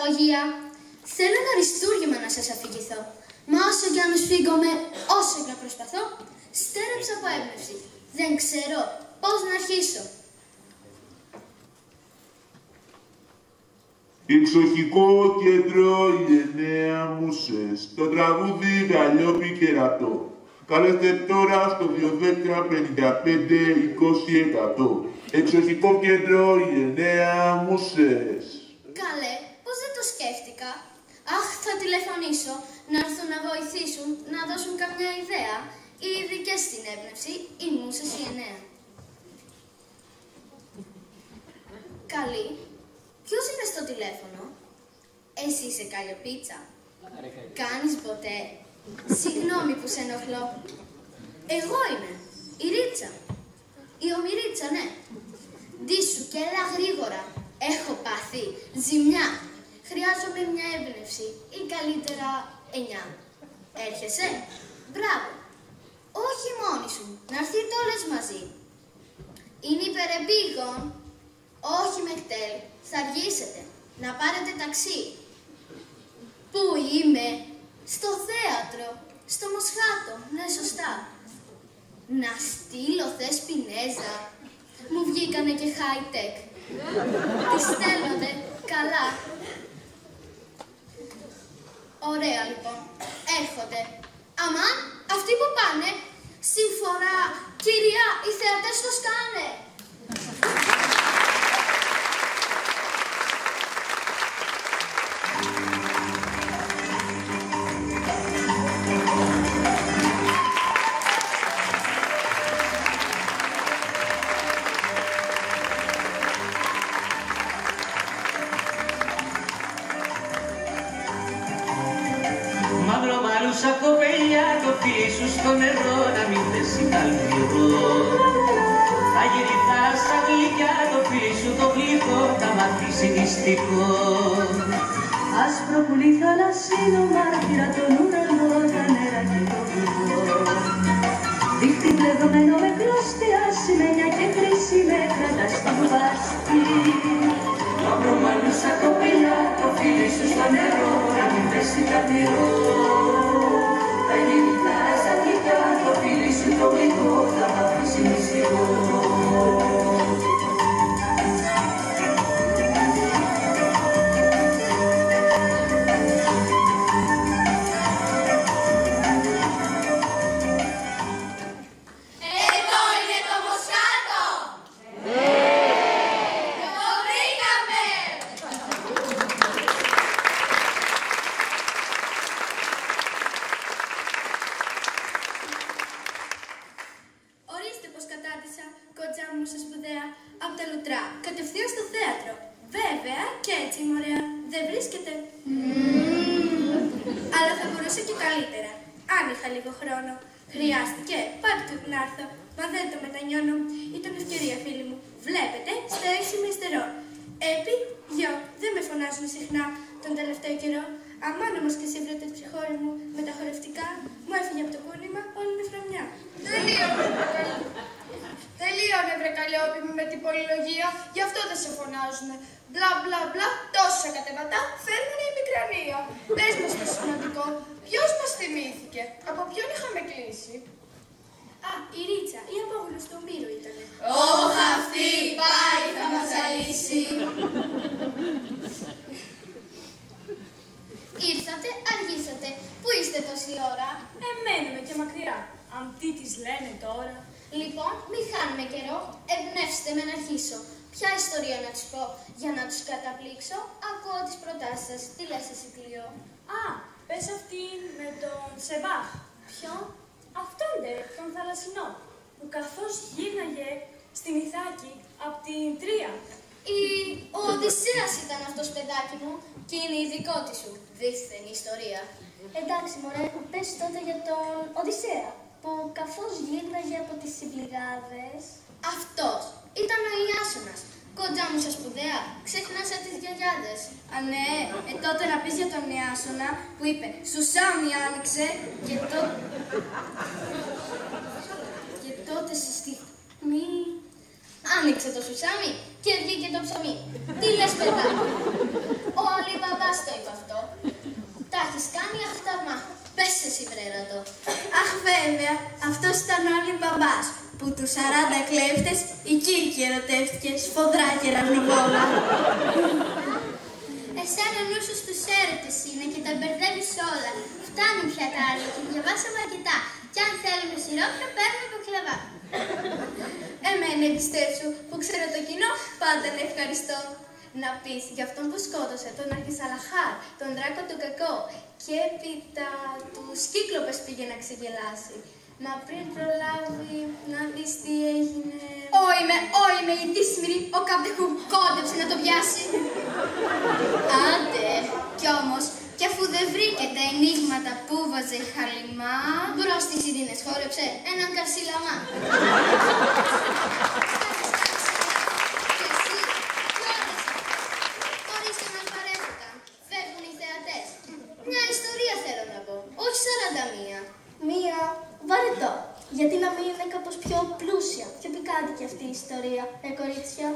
ψυχολογία. Θέλω ένα αριστούργημα να σας αφηγηθώ. Μα όσο κι αν σφίγγομαι, όσο κι αν προσπαθώ, στέρεψα από έμπνευση. Δεν ξέρω πώς να αρχίσω. Εξοχικό κέντρο οι 9 μουσες, το τραγούδι Γαλλιόπι κερατό. Καλέστε τώρα στο 210-55-20%. Εξοχικό κέντρο οι 9 μουσες. Καλέ, πώς δεν το σκέφτηκα. Αχ, θα τηλεφωνήσω, να έρθουν να βοηθήσουν, να δώσουν καμιά ιδέα. Οι ειδικές στην έμπνευση, οι μουσες οι 9. Καλή. Ποιος είναι στο τηλέφωνο? Εσύ είσαι Καλλιοπίτσα? Κάνεις ποτέ? Συγγνώμη που σε ενοχλώ. Εγώ είμαι. Η Ρίτσα. Η Ομιρίτσα, ναι. Ντύσου και έλα γρήγορα. Έχω πάθει ζημιά. Χρειάζομαι μια έμπνευση ή καλύτερα 9. Έρχεσαι? Μπράβο. Όχι μόνοι σου. Να έρθείτε όλες μαζί. Είναι υπερεπίγον. Όχι Μεκτέλ. Θα αργήσετε. Να πάρετε ταξί. Πού είμαι? Στο θέατρο. Στο Μοσχάτο. Ναι, σωστά. Να στείλω Θεσπινέζα. Μου βγήκανε και high-tech. Τις στέλνονται καλά. Ωραία λοιπόν. Έρχονται. Αμάν, αυτοί που πάνε. Συμφορά. Κυρία, οι θεατές το σκάνε. Μαυρομαλούσα κοπελιά, το φίλι σου στο νερό να μην πέσει καλπιρό. Θα γυριτά σαν γλυκιά, το φίλι σου το γλυκό θα μαθήσει μυστικό. Άσπρο πουλί θαλασσίνο μάρτυρα τον ουρανό, τα νερά και το βυθό. Δίχτυ πλεδωμένο με κλώστια, σημαίνια και χρήση με κρατά στην βάστη. Μαυρομαλούσα κοπελιά, το φίλι σου στο νερό να μην πέσει καλπιρό. Θα γυριτά σαν γλυκιά, το φίλι σου το γλυκό θα μαθήσει μυστικό. Χρειάστηκε, πάρτε του να έρθω. Μα δεν το μετανιώνω. Ήταν ευκαιρία, φίλοι μου. Βλέπετε, στα 6 μιστερών. Έπι, γιο, δεν με φωνάζουν συχνά τον τελευταίο καιρό. Αμάν όμως και εσύ βρείτε ψυχόρη μου με τα χορευτικά, μου έφυγε από το κούνημα όλη η φρονιά. Τελείωνε, βρε Καλλιόπη μου, με την πολυλογία, γι' αυτό δεν σε φωνάζουνε. Μπλα μπλα μπλα, τόσα κατεβατά φέρνουν η μικρανία. Πες μας το σημαντικό, ποιος μας θυμήθηκε, από ποιον είχαμε κλείσει? Α, η Ρίτσα, η απόγονος στον Πύρο ήτανε. Ωχ, αυτή πάει, θα μας αλύσει. Ήρθατε, αργήσατε. Πού είστε τόση ώρα? Μένουμε και μακριά. Αν τι τις λένε τώρα. Λοιπόν, μη χάνουμε καιρό. Εμπνεύστε με να αρχίσω. Ποια ιστορία να τους πω για να τους καταπλήξω? Ακούω τις προτάσεις σας. Τι λες εσύ, Κλειό? Α, πες αυτήν με τον Σεβάχ. Ποιον? Αυτόν τον θαλασσινό, που καθώς γύρναγε στην Ιθάκη από την Τρία. Ο Οδυσσέας ήταν αυτός, παιδάκι μου, και είναι η δικό της σου δίθεν ιστορία. Εντάξει, μωρέ, πες τότε για τον Οδυσσέα, που καθώς γύρναγε από τις Συμπληγάδες. Αυτός ήταν ο Ιάσονας. Κοντζά μου στα σπουδαία, ξέχνασα τις γιαγιάδες. Α, ναι, τότε να πεις για τον Ιάσονα που είπε «Σουσάμι άνοιξε» και τότε στη στιγμή άνοιξε το σουσάμι και βγήκε το ψωμί. Τι λες, παιδάκι? Ο Αλιμπαμπάς από αυτό. Τα έχεις κάνει αχταρμά. Πες εσύ, βρέρατο. Αχ, βέβαια, αυτός ήταν ο Αλιμπαμπάς, που τους 40 κλέφτες η Κύρκη ερωτεύτηκε σφοδρά και ραγνικόλα. Εσένα νου σου στους έρωτες είναι και τα μπερδεύεις όλα. Φτάνει πια τα άλλα και διαβάσαμε αρκετά. Κι αν θέλουμε σιρόπια, παίρνουμε από κλαβά. Εμένα εμπιστεύσου, που ξέρω το κοινό, πάντα να ευχαριστώ. Να πεις για αυτόν που σκότωσε τον Αρχισαλαχάρ, τον Δράκο του Κακό, και έπειτα τους Κύκλοπες πήγε να ξεγελάσει. Μα πριν προλάβει να δεις τι έγινε... Όιμε, η δύσμηρη, ο Καπτεχού κόντεψε να το πιάσει. Άντε, κι όμως, κι αφού δεν βρήκε τα ενίγματα που βάζε η Χαλιμά... Μπρος στις Ειρήνες χόρεψε έναν καρσίλαμα. Μια ιστορία θέλω να πω, όχι 41. Μία βαρετό. Γιατί να μην είναι κάπως πιο πλούσια, πιο πικάντικη αυτή η ιστορία, κορίτσια.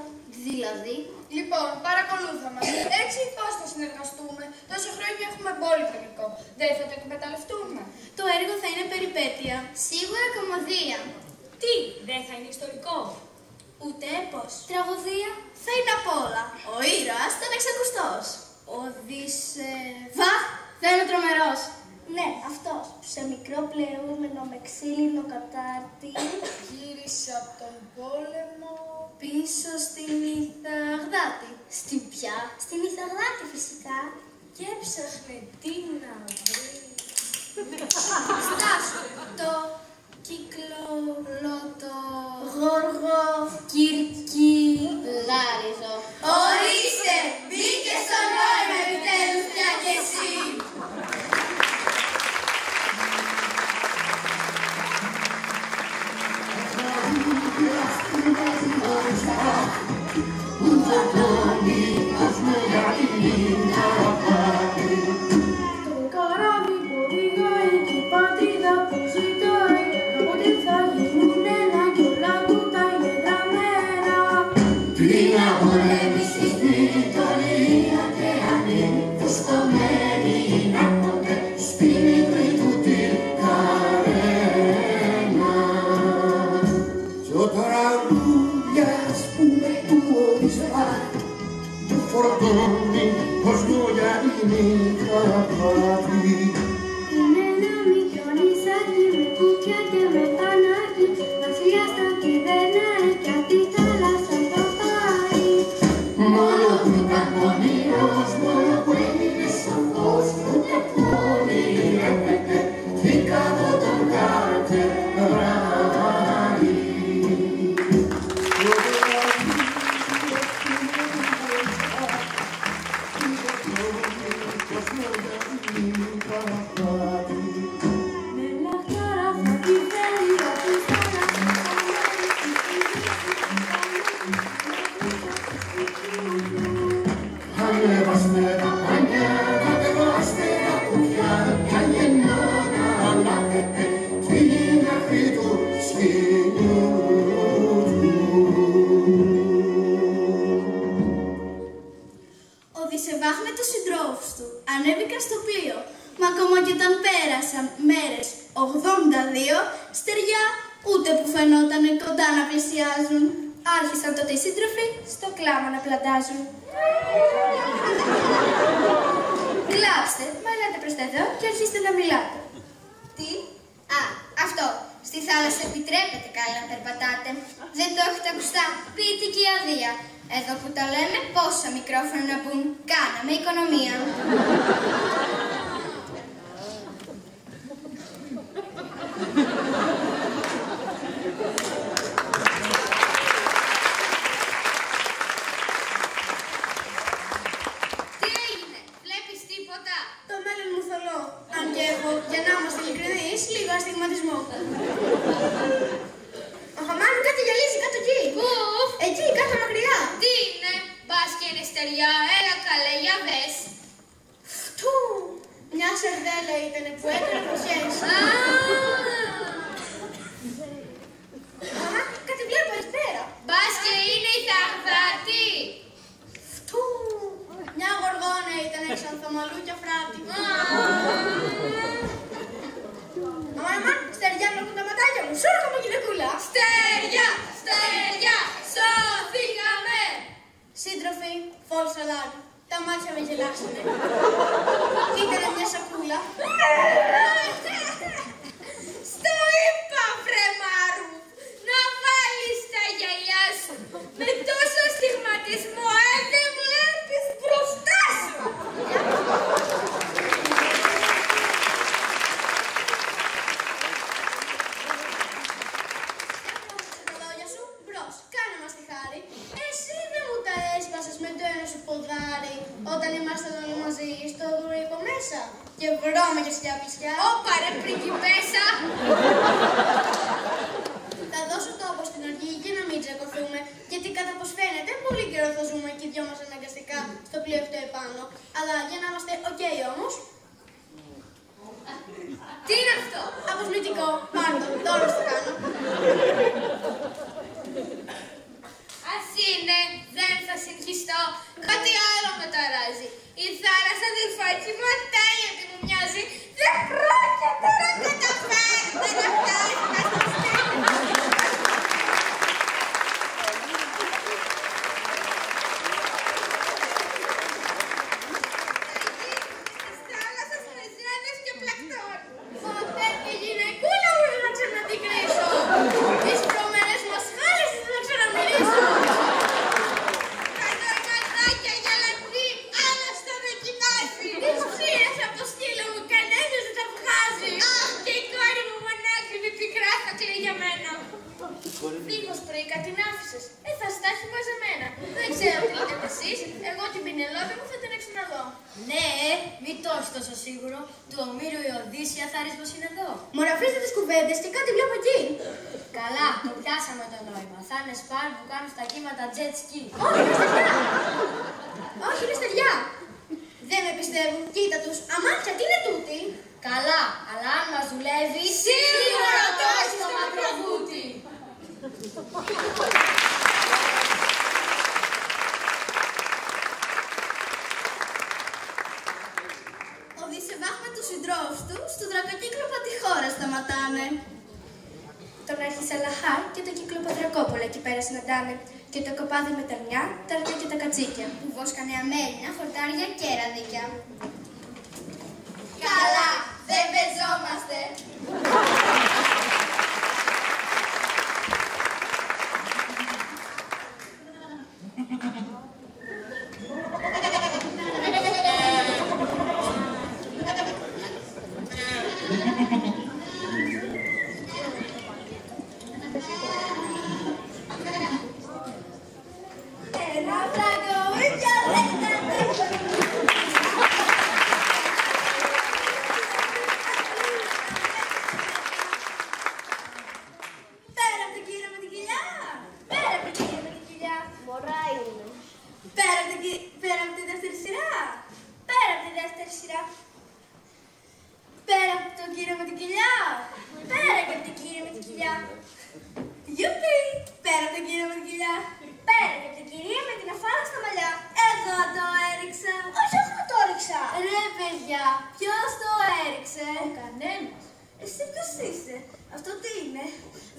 Δηλαδή. Λοιπόν, παρακολούθα μας. Έτσι πώς θα συνεργαστούμε. Τόσο χρόνια έχουμε πόλεμο υλικό. Δεν θα το εκμεταλλευτούμε. Το έργο θα είναι περιπέτεια. Σίγουρα κομμωδία. Τι, δεν θα είναι ιστορικό. Ούτε έπος. Τραγωδία θα είναι απ' όλα. Ο ήρωας ήταν εξακουστός. Βα! Δεν είναι τρομερός. Ναι, αυτός που σε μικρό πλεούμενο με ξύλινο κατάρτι Γύρισε από τον πόλεμο πίσω στην Ηθαγδάτη. Στην πια, στην Ηθαγδάτη φυσικά. και έψαχνε τι να βρει. Στάσου, το κυκλολότο γόργο κυρκή Λάριζο. Ορίστε, μπήκε στο νόημα επιτέλους πια κι εσύ. Το καράβι που οδηγάει και η πατρίδα που ζητάει ότι θα γίνουν ένα κι όλα του τα γεγραμμένα. Πριν απολέμησες την Ιταλία και ανήκουστομένη γίνονται στην μικρή του την καρένα. Κι ο τραγούδιας που με του οδυσσά του φορτώνει πως νόια είναι καπάτη. Είναι ένα μικρό νησάκι με κούκια και με πανάκι, βασιλιάς τα κυβερνάει κι απ' τη θάλασσα το πάει. Μόνο που ήταν πονηρός, μόνο που έμεινε σοφός, ούτε που ονειρεύεται τι κάτω τον καρτεράει. Με λαχτάρα θα τη φέρει απ' τη θάλασσα Ανέβαστε τα πανιά, κατεβάστε τα κουφιά, για γεννά να ανάβετε την άκρη του σκηνιού Ο Δισεβάχ με τους συντρόφους του ανέβηκαν στο πλοίο, μα ακόμα και όταν πέρασαν μέρες 82, στεριά ούτε που φαινόταν κοντά να πλησιάζουν. Άρχισαν τότε οι σύντροφοι στο κλάμα να πλατάζουν. Κλάψτε, μα ελάτε προς τα εδώ και αρχίστε να μιλάτε. Τι? Α, αυτό. Στη θάλασσα επιτρέπεται καλά να περπατάτε. Δεν το έχετε ακουστά. Ποιητική αδεία. Εδώ που τα λέμε, πόσα μικρόφωνα να μπουν. Κάναμε οικονομία. Τι έγινε, βλέπεις τίποτα? Το μέλλον μου θολό, αν και έχω, για να είμαστε ειλικρινείς, λίγο αστιγματισμό. Ο Χαμάν κάτι γυαλίζει κάτω εκεί. Πού? Εκεί, κάτω μακριά. Τι είναι, μπας και είναι στεριά, έλα καλέ, για δες. Φτού! Μια σερδέλα ήτανε που έκανε προσχέσεις. Χαμάν, κάτι βλέπω εκεί πέρα. Μπας και είναι η Θαγδάτη. Φτού! Μια γοργόνα ήτανε ξανθαμαλούκια φράτη. Αμάν, στεριά να έχουν τα ματάκια μου. Σώργα μου, γυναικούλα. Στεριά, στεριά, σώθηκαμε. Σύντροφοι, false alarm. Τα μάτια με γελάσανε. Και ήταν μια σακούλα. Στο είπα, βρε Μάρου, να βάλεις τα γυαλιά σου. Με τόσο στιγματισμό, δεν βλέπεις μπροστά σου. Τα λόγια σου, μπρος, κάνε μας τη χάρη. Εσύ δεν μου τα έσπασες με το ένα σου ποδάρι όταν ήμασταν όλοι μαζί στο δουρίκο μέσα. Και βρώμα και σκιαπισιά. Όπα ρε πριγκιπέσα! Θα δώσω τόπο στην οργή και να μην τσακωθούμε, γιατί κατά πως φαίνεται πολύ καιρό θα ζούμε και οι δυο μας αναγκαστικά στο πλοίο αυτό επάνω. Αλλά για να είμαστε οκ όμως. Τι είναι αυτό? Αποσμητικό. Πάρτο, τώρα στο κάνω. Ας είναι, δεν θα συγχυστώ. Κάτι άλλο με ταράζει. Η θάλασσα αδερφάκι μου ατέλεια τι μου μοιάζει. Δεν πρόκειται να καταφέρετε να φτάσετε στο στέλνο. Στις θάλασσες με ζέδες και πλακτών. Ποτέ και γυναικούλα μου δεν θα ξαναντικρίσω. Τις προμένες μας χάλες δεν θα ξαναμυρίσω. Κατορματάκια για λατρή, άλλα στο με κοιτάζει. Τις ψήρες από σκύλο μου κανένας δεν τα βγάζει. Και η κόρη μου μονάκριβη πικρά θα κλαίει για μένα. Δίχως πρίκα την άφησες, θα στάχει μαζεμένα. Δεν ξέρω τι λέτε εσείς, εγώ την Πινελόπη μου θα την εξυναδώ. Ναι, μη το έχεις τόσο σίγουρο. Του Ομήρου η Οδύσσια θα ρίχνος είναι εδώ. Μωρά, αφήστε τις κουβέντες και κάτι βλέπω εκεί. Καλά, το πιάσαμε το νόημα. Θα είναι σπάρ που κάνουν στα κύματα jet ski. Όχι, είναι στεριά. Όχι, είναι στεριά. Δεν με πιστεύουν. Κοίτα τους. Αμάξια, τι είναι τούτη? Καλά, αλλά αν μας δουλεύει, Σίγουρα το έχεις στο στο μακροβούτι. Ο Δισεβάχ με τους συντρόφους του στο δρακοκύκλοπα τη χώρα σταματάνε. Τον Αρχισαλαχάρ και το Κυκλοποδρακόπολο εκεί πέρα συναντάνε. Και το κοπάδι με τα αρνιά, τα αρτιά και τα κατσίκια. Που βόσκανε αμέλινα, χορτάρια και ραδίκια. Καλά, δεν πεζόμαστε. Πέρα από τη δεύτερη σειρά. Πέρα από τη δεύτερη σειρά. Πέρα από τον κύριο με την κοιλιά. Πέρα και από την κυρία με την κοιλιά. Γιουπί. Πέρα από τον κύριο με την κοιλιά. Πέρα και από την κυρία με την αφάρα στα μαλλιά. Εγώ το έριξα. Όχι, εγώ το έριξα. Ρε παιδιά, ποιος το έριξε? Ο κανένας. Εσύ ποιος είσαι? Αυτό τι είναι?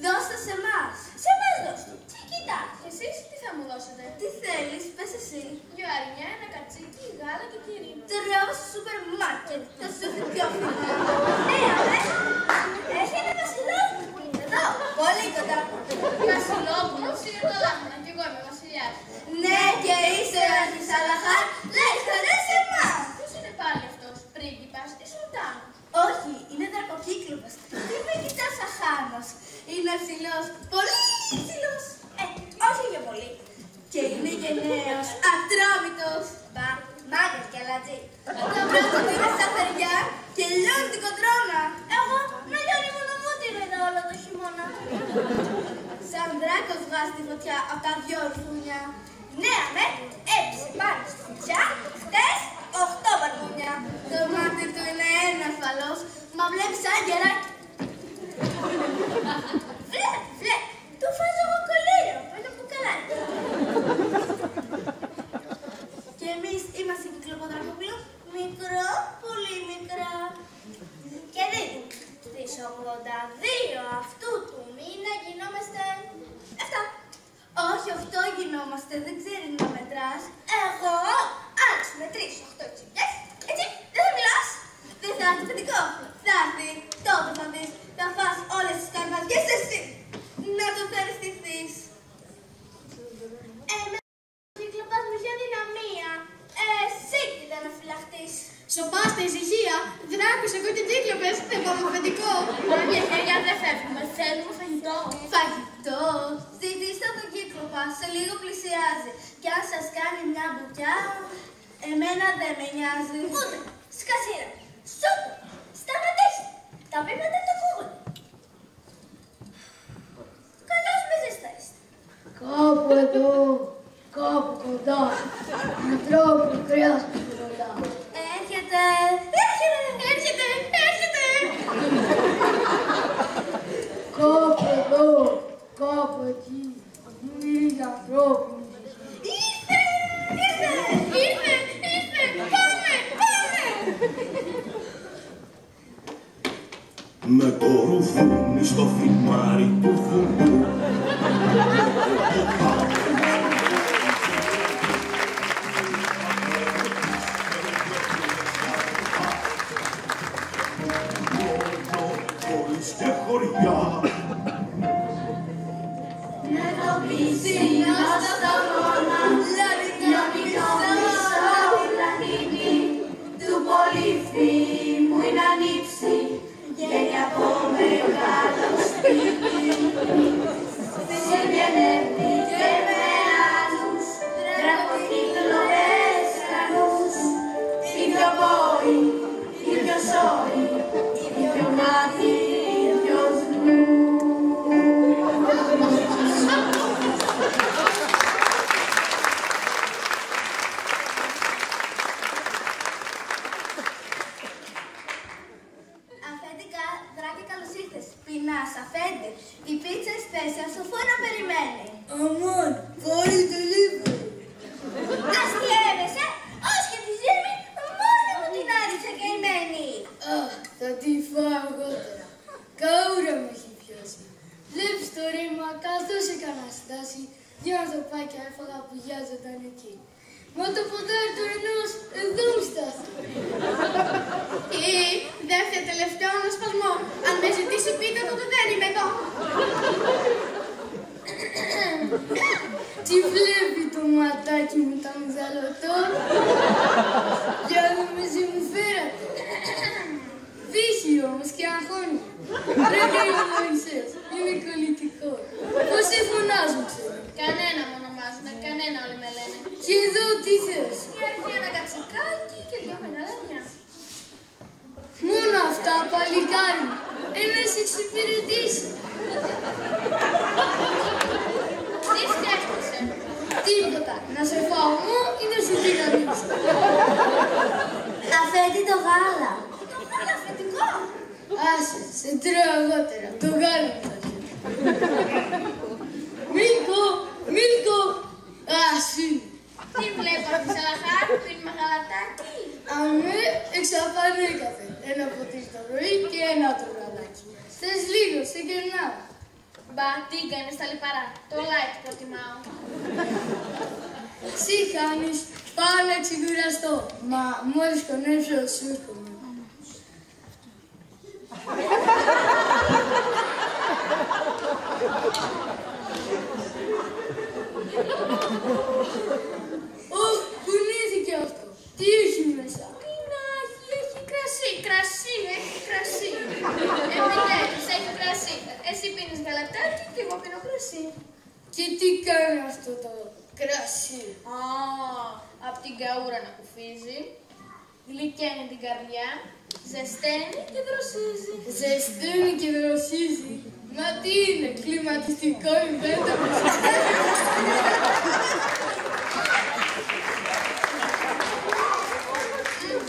Δώστε σε εμάς. Σε εμάς δώστε. Τι κοιτάς? Εσείς τι θα μου δώσετε? Τι θέλεις, πες εσύ. Δυο αρνιά, ένα κατσίκι, γάλα και τυρί. Τρώω στο σούπερ μάρκετ. Θα σου έρθει πιο φθηνά. Ναι, έχει ένα βασιλόπουλο. Εδώ, πολύ κοντά. Βασιλόπουλος είναι το λάθος. Κι εγώ είμαι βασιλιάς. Ναι, και είσαι ο Αρχισαλαχάρ. Λέει, χαρέ σε εμάς. Ποιος είναι πάλι αυτός? Πρίγκιπας ή σουλτάνος? Όχι, είναι δρακοκύκλοπας. Τι με κοιτάς αχάνος? Είναι ψηλός, πολύ ψηλός. Όχι για πολύ. Και είναι γενναίος, ατρόμητος. Μάγκας και αλατζή. Το πρώτο του είναι στα θεριά και λιώνει την κοντρόνα. Εγώ να λιώνει μόνο μου την είδα όλο το χειμώνα. Σαν δράκος βγάζει τη φωτιά από τα δυο ρουθούνια. Ναι, αμέ, έπισε πάνω στη φωτιά, χτες 8 μπαρμπούνια. Το μάτι του είναι ένα ασφαλώς, μα βλέπει σαν γεράκι. Βλέπει, του φάζω εγώ κολλήριο, ένα μπουκαλάκι. Και εμείς είμαστε Κυκλοποδρακόπουλο μικρό, πολύ μικρά. Και δείτε, στις 82 αυτού του μήνα γινόμαστε 7. Όχι, 8 γινόμαστε, δεν ξέρει να μετράς. Εγώ, άλλος με 3, 8 ξυπιές, έτσι, δεν θα μιλάς. Δεν θα έρθει παιδικό. Θα έρθει, τότε θα δεις, θα φας όλες τις καρβαδιές εσύ. Να το ευχαριστηθείς. Κυκλοπάς με ποια δυναμία. Εσύ τι δεν με φυλαχτείς. Σοπάστε, ησυχία. Δράκους, εγώ και Κύκλοπες. Δεν πάμε αφεντικό. Μάμια χέρια δεν φεύγουμε. Θέλουμε φαγητό. Φαγητό. Ζητήστε τον Κύκλοπα. Σε λίγο πλησιάζει. Κι αν σας κάνει μια μπουκιά, εμένα δεν με νοιάζει. Ούτε. Σκασίρα. Σούτο. Σταματήστε. Τα βήματα το ακούγονται. Καλώς με ζεστάστε. Κάπου εδώ, κάπου κοντά, ανθρώπου χρειάζεται κοντά. Έρχεται. Κάπου εδώ, κάπου εκεί, μίλη ανθρώπινη ψυχή. Ήρθε. Πάμε. Με το ρουφούνι στο φιμάρι του βουνού. Πόλεις και χωριά. Με το πισίνα στα μόνα, μια πισά πλανήτη, του πολυφήμου είναι ανήψη, γένει από μεγάλο σπίτι. Σε γεννεύει και με άλλους, δρακοκύκλωες κανούς, ίδιο πόη, ίδιο σόι, ίδιο μάτι, ίδιος νου. Αφέντικα, Δράκη, καλώς ήρθες. Πεινάς, αφέντη. Η πίτσα σπέσια στο φούρνο περιμένει. Αμάν, φάει delivery. Αστιεύεσαι, ως και τη ζύμη, μόνο μου την άριξε καημένη. Αχ, θα τη φάω αργότερα. Καούρα με έχει πιάσει. Βλέπεις το ρήμα καθώς έκανα στάση, δυο ανθρωπάκια έφαγα που γιάζονταν εκεί. Μα το ποδάρι του ενός εδώ μου στάθηκε. Ή δεύτερο τελευταίο ανασπασμό. Αν με ζητήσει πείτε τότε δεν είμαι εδώ. Τι βλέπει το ματάκι μου τα μυδαλωτό. Για να με ζυμφέρατε. Βύχει όμως και αγχώνει. Πρέπει να είναι Μωυσές. Είναι κολλητικό. Πώς σε φωνάζουν, ξέρω. Κανένα με ονομάζουν, κανένα όλοι με λένε. Και εδώ τι θες. Έρχεται ένα κατσικάκι και δυο μεγαλάνια. Μόνο αυτά, παλικάρι μου. Ένας εξυπηρετήσει. Τι σκέφτεσαι. Τίποτα. Να σε φάω μου ή να σου τηγανίσω. Αφέντη το γάλα. Το γάλα αφεντικό. Άσε, σε τρώω αργότερα. Το γάλα μου θα πιω. Μίλκο. Άσυ. Τι βλέπω από τη Σαλαχάρ, πίνουμε γαλατάκι. Αμέ, εξαφανίκαθε. Ένα ποτήρι το πρωί και ένα το γαλάκι. Θες λίγο, σε κερνάω. Μπα, τι κάνεις τα λιπαρά. Το like προτιμάω. Συ χάνεις, πάω να ξεκουραστώ. Μα μόλις κονέψω σου έρχομαι. Ωχ, κουνήθηκε αυτό. Τι έχει μέσα. Τι να έχει, έχει κρασί. Έχει κρασί. Επιτέλους, έχει κρασί. Εσύ πίνεις γαλατάκι και εγώ πίνω κρασί. Και τι κάνει αυτό το κρασί. Α, απ' την καούρα να κουφίζει, γλυκαίνει την καρδιά, ζεσταίνει και δροσίζει. Ζεσταίνει και δροσίζει. Μα τι είναι, κλιματιστικό ιβέντα που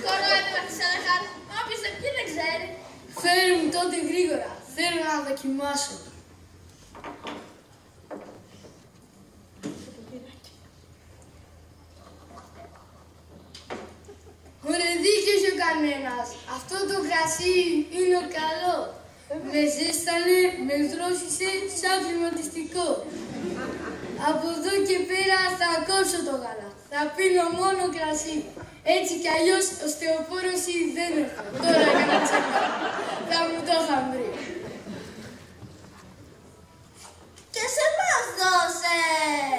Κορόιδευα τη Σαλαχάρ, όποιος δεν πιει δεν ξέρει. φέρει μου τότε γρήγορα. Θέλω να δοκιμάσω. Ωραία, δίκαιο κανένας. Αυτό το κρασί είναι καλό. Με ζέστανε, με δρόσισε σαν φλιματιστικό. Από εδώ και πέρα θα κόψω το γάλα. Θα πίνω μόνο κρασί. Έτσι κι αλλιώς οστεοπόρωση δεν έχω. Τώρα έκανα τσέκα. Θα μου το είχαν βρει. Και σε μας δώσε!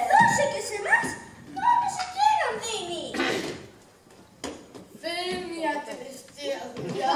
Δώσε και σε μας! Πάμε σε εκείνον δίνει! Φέρε μια τελευταία δουλειά.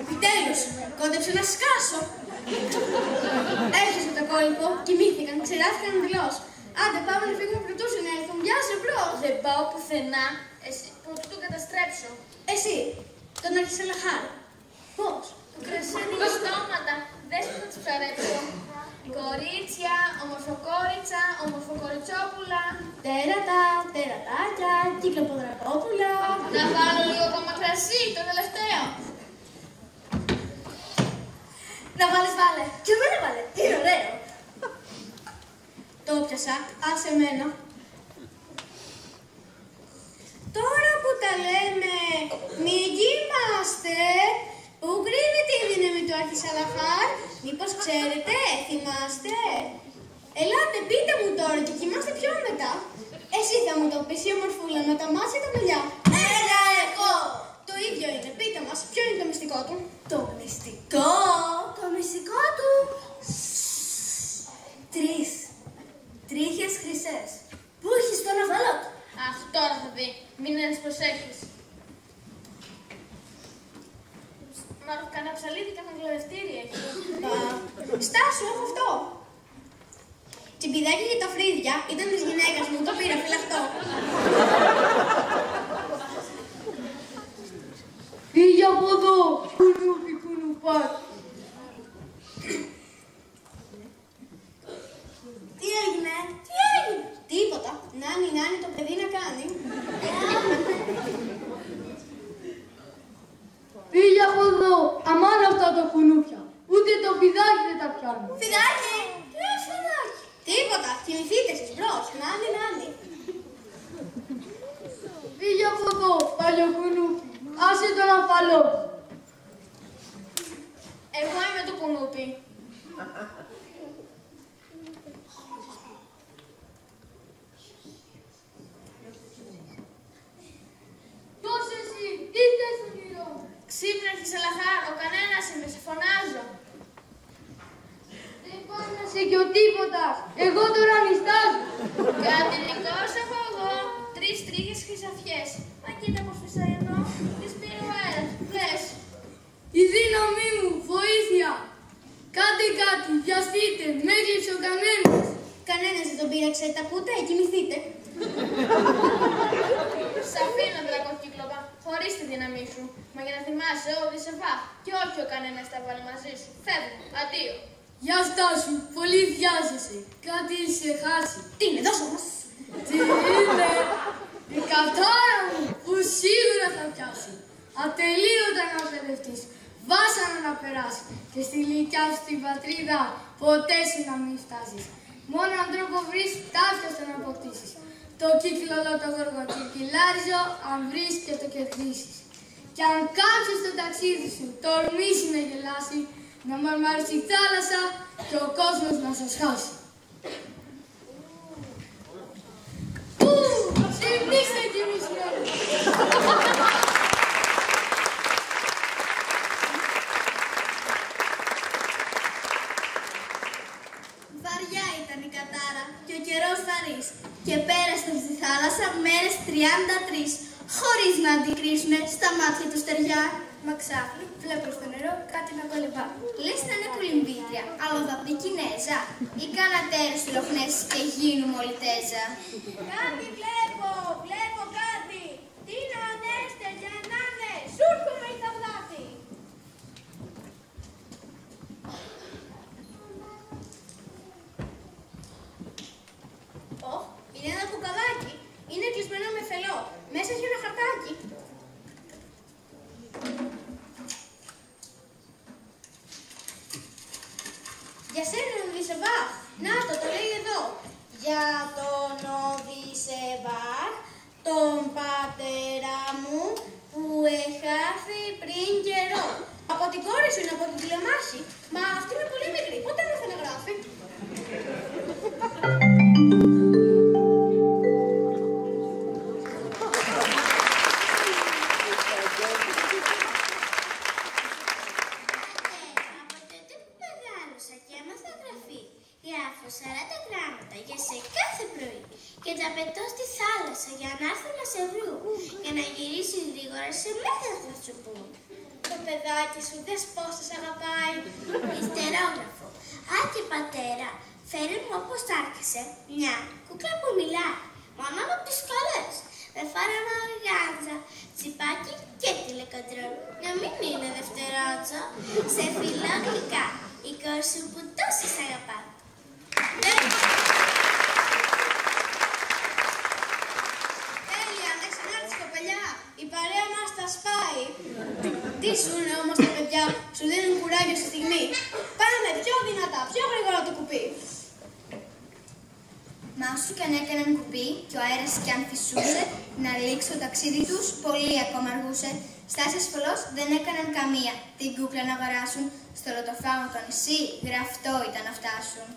Επιτέλους, κόντεψε να σκάσω. Έρχεσαι το κόλπο, κοιμήθηκαν, ξεράθηκαν δηλώς. Άντε πάμε να φύγουμε πρωτού σου να έρθουν. Γεια σε μπρος. Δεν πάω πουθενά. Εσύ, πρωτού τον καταστρέψω. Εσύ, τον Αρχισαλαχάρ. Πώς? Το κρασί ανοίγει στόματα. Δες που θα τους ψαρέψω. Κορίτσια, ομορφοκόριτσα, ομορφοκοριτσόπουλα. Τέρατα, τερατάκια, κυκλοποδρακόπουλα. Να βάλω λίγο ακόμα κρασί, το τελευταίο. Να βάλεις βάλε. Και εμένα βάλε. Είναι ωραίο. Το πιάσα. Άσε εμένα. Τώρα που τα λέμε, μη κοιμάστε. Πού κρύβεται η δύναμη του Αρχισαλαχάρ? Μήπως ξέρετε, θυμάστε? Ελάτε, πείτε μου τώρα και κοιμάστε πιο μετά. Εσύ θα μου το πεις, η ομορφούλα, με τα μάτια τα μαλλιά. Έλα εγώ! Το ίδιο είναι. Πείτε μας, ποιο είναι το μυστικό του? Το μυστικό! Το μυστικό του! Τρίχες χρυσές. Πού έχεις το ναυαλό του? Αχ, τώρα θα δει. Μην ένας προσέχεις. Μάλλον κανένα ψαλίδι και κλωβευτήρι έχει. Στάσου, έχω αυτό. Τσιμπιδάκι για τα φρύδια ήταν της γυναίκας μου, το πήρα φυλαχτό. Φύγε από εδώ, κουνούπι κουνουπάκι. Τι έγινε? Τίποτα. Νάνι, το παιδί να κάνει. Φύγε από εδώ, αμάν αυτά τα κουνούπια. Ούτε το φιδάκι δεν τα πιάνουν. Φιδάκι! Τι φιδάκι? Τίποτα. Κοιμηθείτε εσείς μπρος. Νάνι. Φύγε από εδώ, παλιό κουνούπι. Άσε τον αφαλό. Εγώ είμαι το κουνούπι. Πώς εσύ, τι θες στον ήρω? Ξύπνα, Αρχισαλαχάρ, ο κανένας είμαι, σε φωνάζω. Δεν πάει να σε και ο τίποτας. Εγώ τώρα νηστάζω. Κατηνικός έχω εγώ, 3-3. λίγες χρυσαφιές. Μα κοίτα πως φυσάει εδώ, τις πήρε ο αέρας. Λες. Η δύναμή μου, βοήθεια! Κάντε κάτι, βιαστείτε, με έκλειψε ο κανένας. Κανένας δεν τον πείραξε, τα ακούτε, κοιμηθείτε. Σ' αφήνω, δρακοκύκλοπα, χωρίς τη δύναμή σου. Μα για να θυμάσαι, ο Οδυσσεβά και όχι ο κανένας τα βάλει μαζί σου. Φεύγω, αντίο. Γεια Στάσου, πολύ βιάζεσαι. Κάτι είσαι χάσει. Τι είναι, δώσω μας. Τι είναι, η κατάρα μου που σίγουρα θα πιάσει. Ατελείωτα να παιδευτείς, βάσανα να περάσει και στη γλυκιά σου την πατρίδα ποτέ σου να μην φτάσεις. Μόνο αν τρόπο βρεις, ταύτιαστα να αποκτήσεις. Το κύκλολο το γοργοκυρκυλάριζο, αν βρεις και το κερδίσεις. Κι αν κάποιος στο ταξίδι σου τολμήσει να γελάσει, να μαρμάρεις η θάλασσα και ο κόσμος να σας χάσει. Ξυπνήστε κι εμείς όλοι. Βαριά ήταν η κατάρα και ο καιρός βαρύς και πέρασαν στη θάλασσα μέρες 33, χωρίς να αντικρίσουνε στα μάτια του στεριά. Μα ξάφνου βλέπω στο νερό κάτι να κολυμπά. Λες να είναι κολυμβήτρια, αλλοδαπή Κινέζα ή κανατέρες του Λοχνές και γίνου μολυτέζα. Κάτι βλέπω κάτι. Τι να ανέστε για να είναι, σούρκομαι η ταυλάτη. Είναι ένα μπουκαλάκι. Είναι κλεισμένο με φελό. Μέσα έχει ένα χαρτάκι. Για σένα, Οδυσσεβά. Να το λέει εδώ. Για τον Οδυσσεβά, τον πατέρα μου, που έχαθη πριν καιρό. Από την κόρη σου είναι, από την τηλεμάχη. Μα αυτή είναι πολύ μικρή. Πότε έμαθε να γράφει. Γράφω 40 γράμματα για σε κάθε πρωί και τα πετώ στη θάλασσα για να έρθουν να σε βρουν, για να γυρίσεις γρήγορα σε μένα θα σου πούν. Το παιδάκι σου δες πώς σας αγαπάει. Ιστερόγραφο. Άντε πατέρα, φέρε μου όπως άρχισε μια κούκλα που μιλά, μόνο από τις σχολές. Με φόρεμα οργάνζα, τσιπάκι και τηλεκοντρόλ. Να μην είναι δευτερότζο, σε φιλό γλυκά, η κόρη σου που τόσο σ' αγαπά. Τέλεια, να ξανάρθεις κοπελιά, η παρέα μας τα σπάει. Τι σούνε όμως τα παιδιά, σου δίνουν κουράγιο στη στιγμή. Πάμε πιο δυνατά, πιο γρήγορα το κουπί. Μα όσο κι αν έκαναν κουπί και ο αέρας κι αν φυσούσε, να λήξει το ταξίδι τους πολύ ακόμα αργούσε. Στάσεις ασφαλώς δεν έκαναν καμία, την κούκλα να αγοράσουν. Στο λωτοφάγο το νησί, γραφτό ήταν να φτάσουν.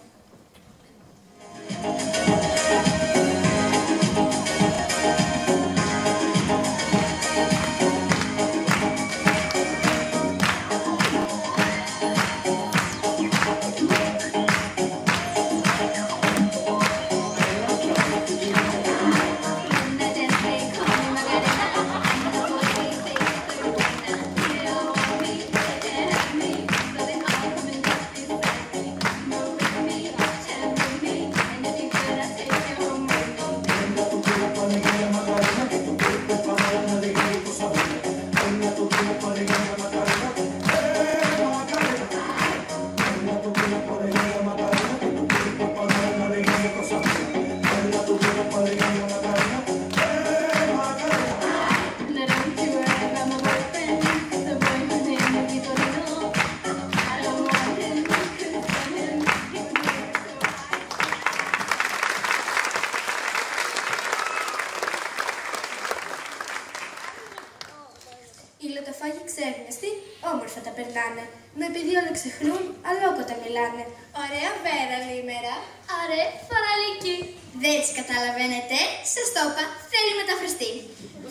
Όμορφα τα περνάνε. Με επειδή όλα ξεχνούν, αλόκοτα μιλάνε. Ωραία βέρα λίμερα. Αρέ, παραλική. Δεν τις καταλαβαίνετε. Σας το είπα, θέλει μεταφραστή.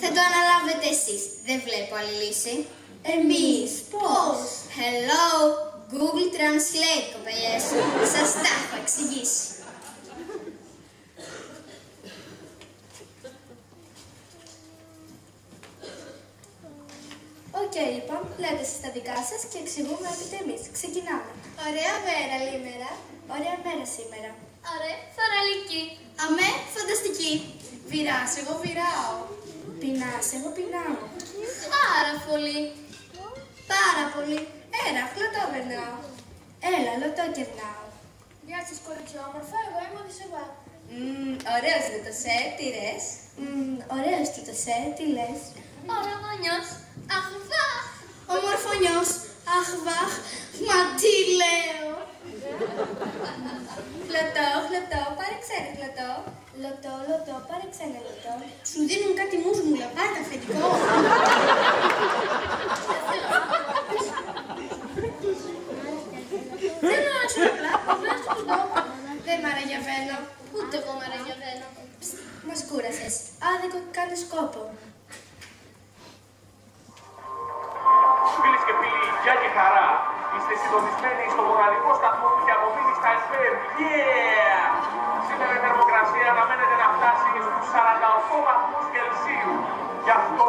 Θα το αναλάβετε εσείς. Δεν βλέπω άλλη λύση. Εμείς πώς? Hello, Google Translate, κοπελιές. Σας τα έχω εξηγήσει. λοιπόν, λέτε εσείς τα δικά σας και εξηγούμε έπειτα εμείς. Ξεκινάμε. Ωραία μέρα λίμερα. Ωραία μέρα σήμερα. Ωραία, θαραλική. Αμέ, φανταστική. Βυράς, εγώ βυράω. Πεινάς, εγώ πεινάω. Πάρα πολύ. Πάρα πολύ. Έλα, χλωτό περνάω. Έλα, λωτό κερνάω. Γεια σας κοριτσιόμορφα, εγώ είμαι ο Οδυσσεβά. Ωραίος λωτοσέ, τι λες. Ωραίος λωτοσέ, τι λες. Ωραγωνιός, αχ βαχ. Ομορφωνιός, αχ βαχ, μα τι λέω. Λωτό, χλωτό, πάρε ξένα χλωτό. Λωτό, λωτό, πάρε ξένα λωτό. Σου δίνουν κάτι μουσμουλα, πάρε τα αφεντικό. Θέλω να σου απλά, βγάζω τον τόπο. Δεν μ' αραγιαβαίνω. Ούτε εγώ μ' αραγιαβαίνω. Μας κούρασες. Άδικο και κάνεις κόπο. Φίλες και φίλοι, γεια και χαρά. Είστε συντονισμένοι στο μοναδικό σταθμό που διαμονή στα FM. Yeah! Σήμερα η θερμοκρασία αναμένεται να φτάσει στους 48 βαθμούς Κελσίου. Γι' αυτό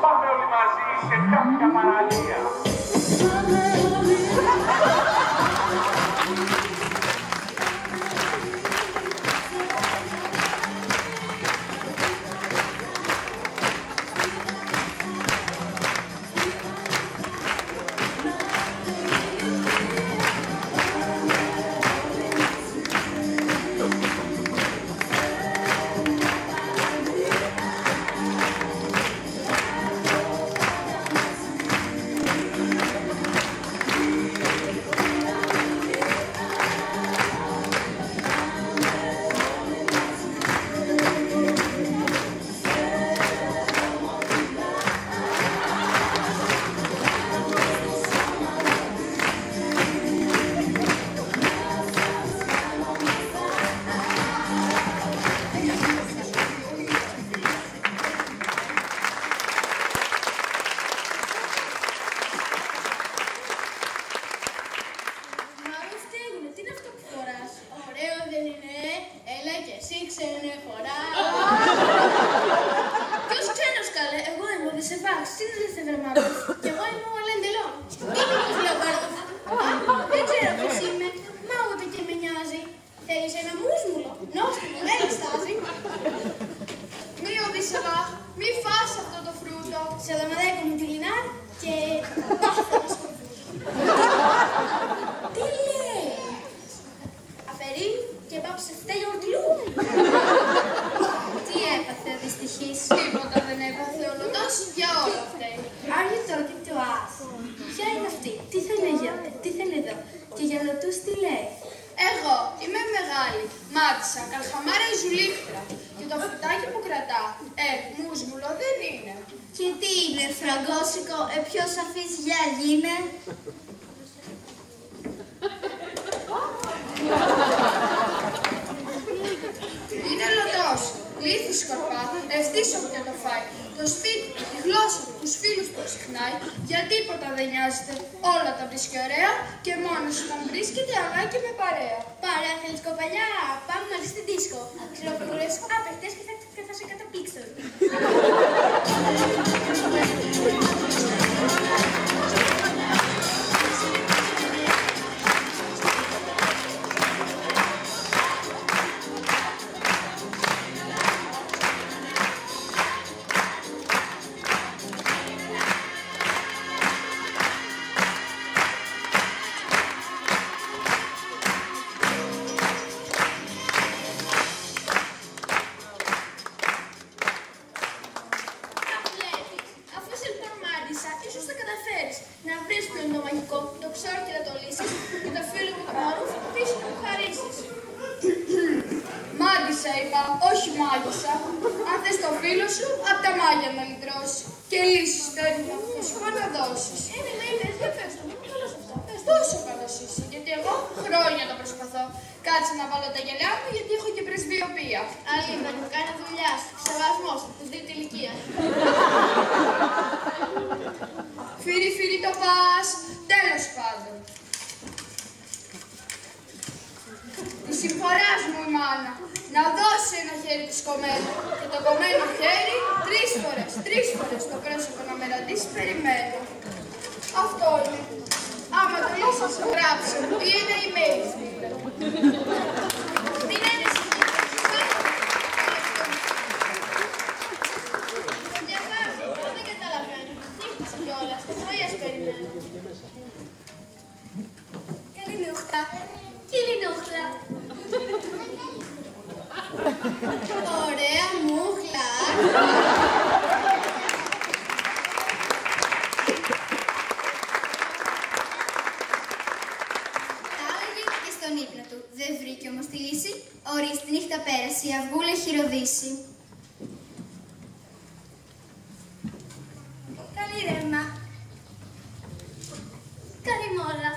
πάμε όλοι μαζί σε κάποια παραλία. Φίρι το πας, τέλος πάντων. Τη συμφοράς μου η μάνα, να δώσει ένα χέρι της κομμένο και το κομμένο χέρι, τρεις φορές το πρόσωπο να με ραντίσει, περιμένω. Αυτό είναι. Άμα το λες θα σου γράψω, είναι email. Μην ανησυχείς. Το διαβάζω, δεν καταλαβαίνω. Νύχτησε κιόλας, το πρωί ας περιμένω. Καλή νύχτα. Καλή νύχτα. Ωραία μούχλα. Στον ύπνο του. Δεν βρήκε όμως τη λύση. Ορίστε, τη νύχτα πέρασε, η αυγούλα έχει ροδίσει. Καλή ρεύμα. Καλή μόλα.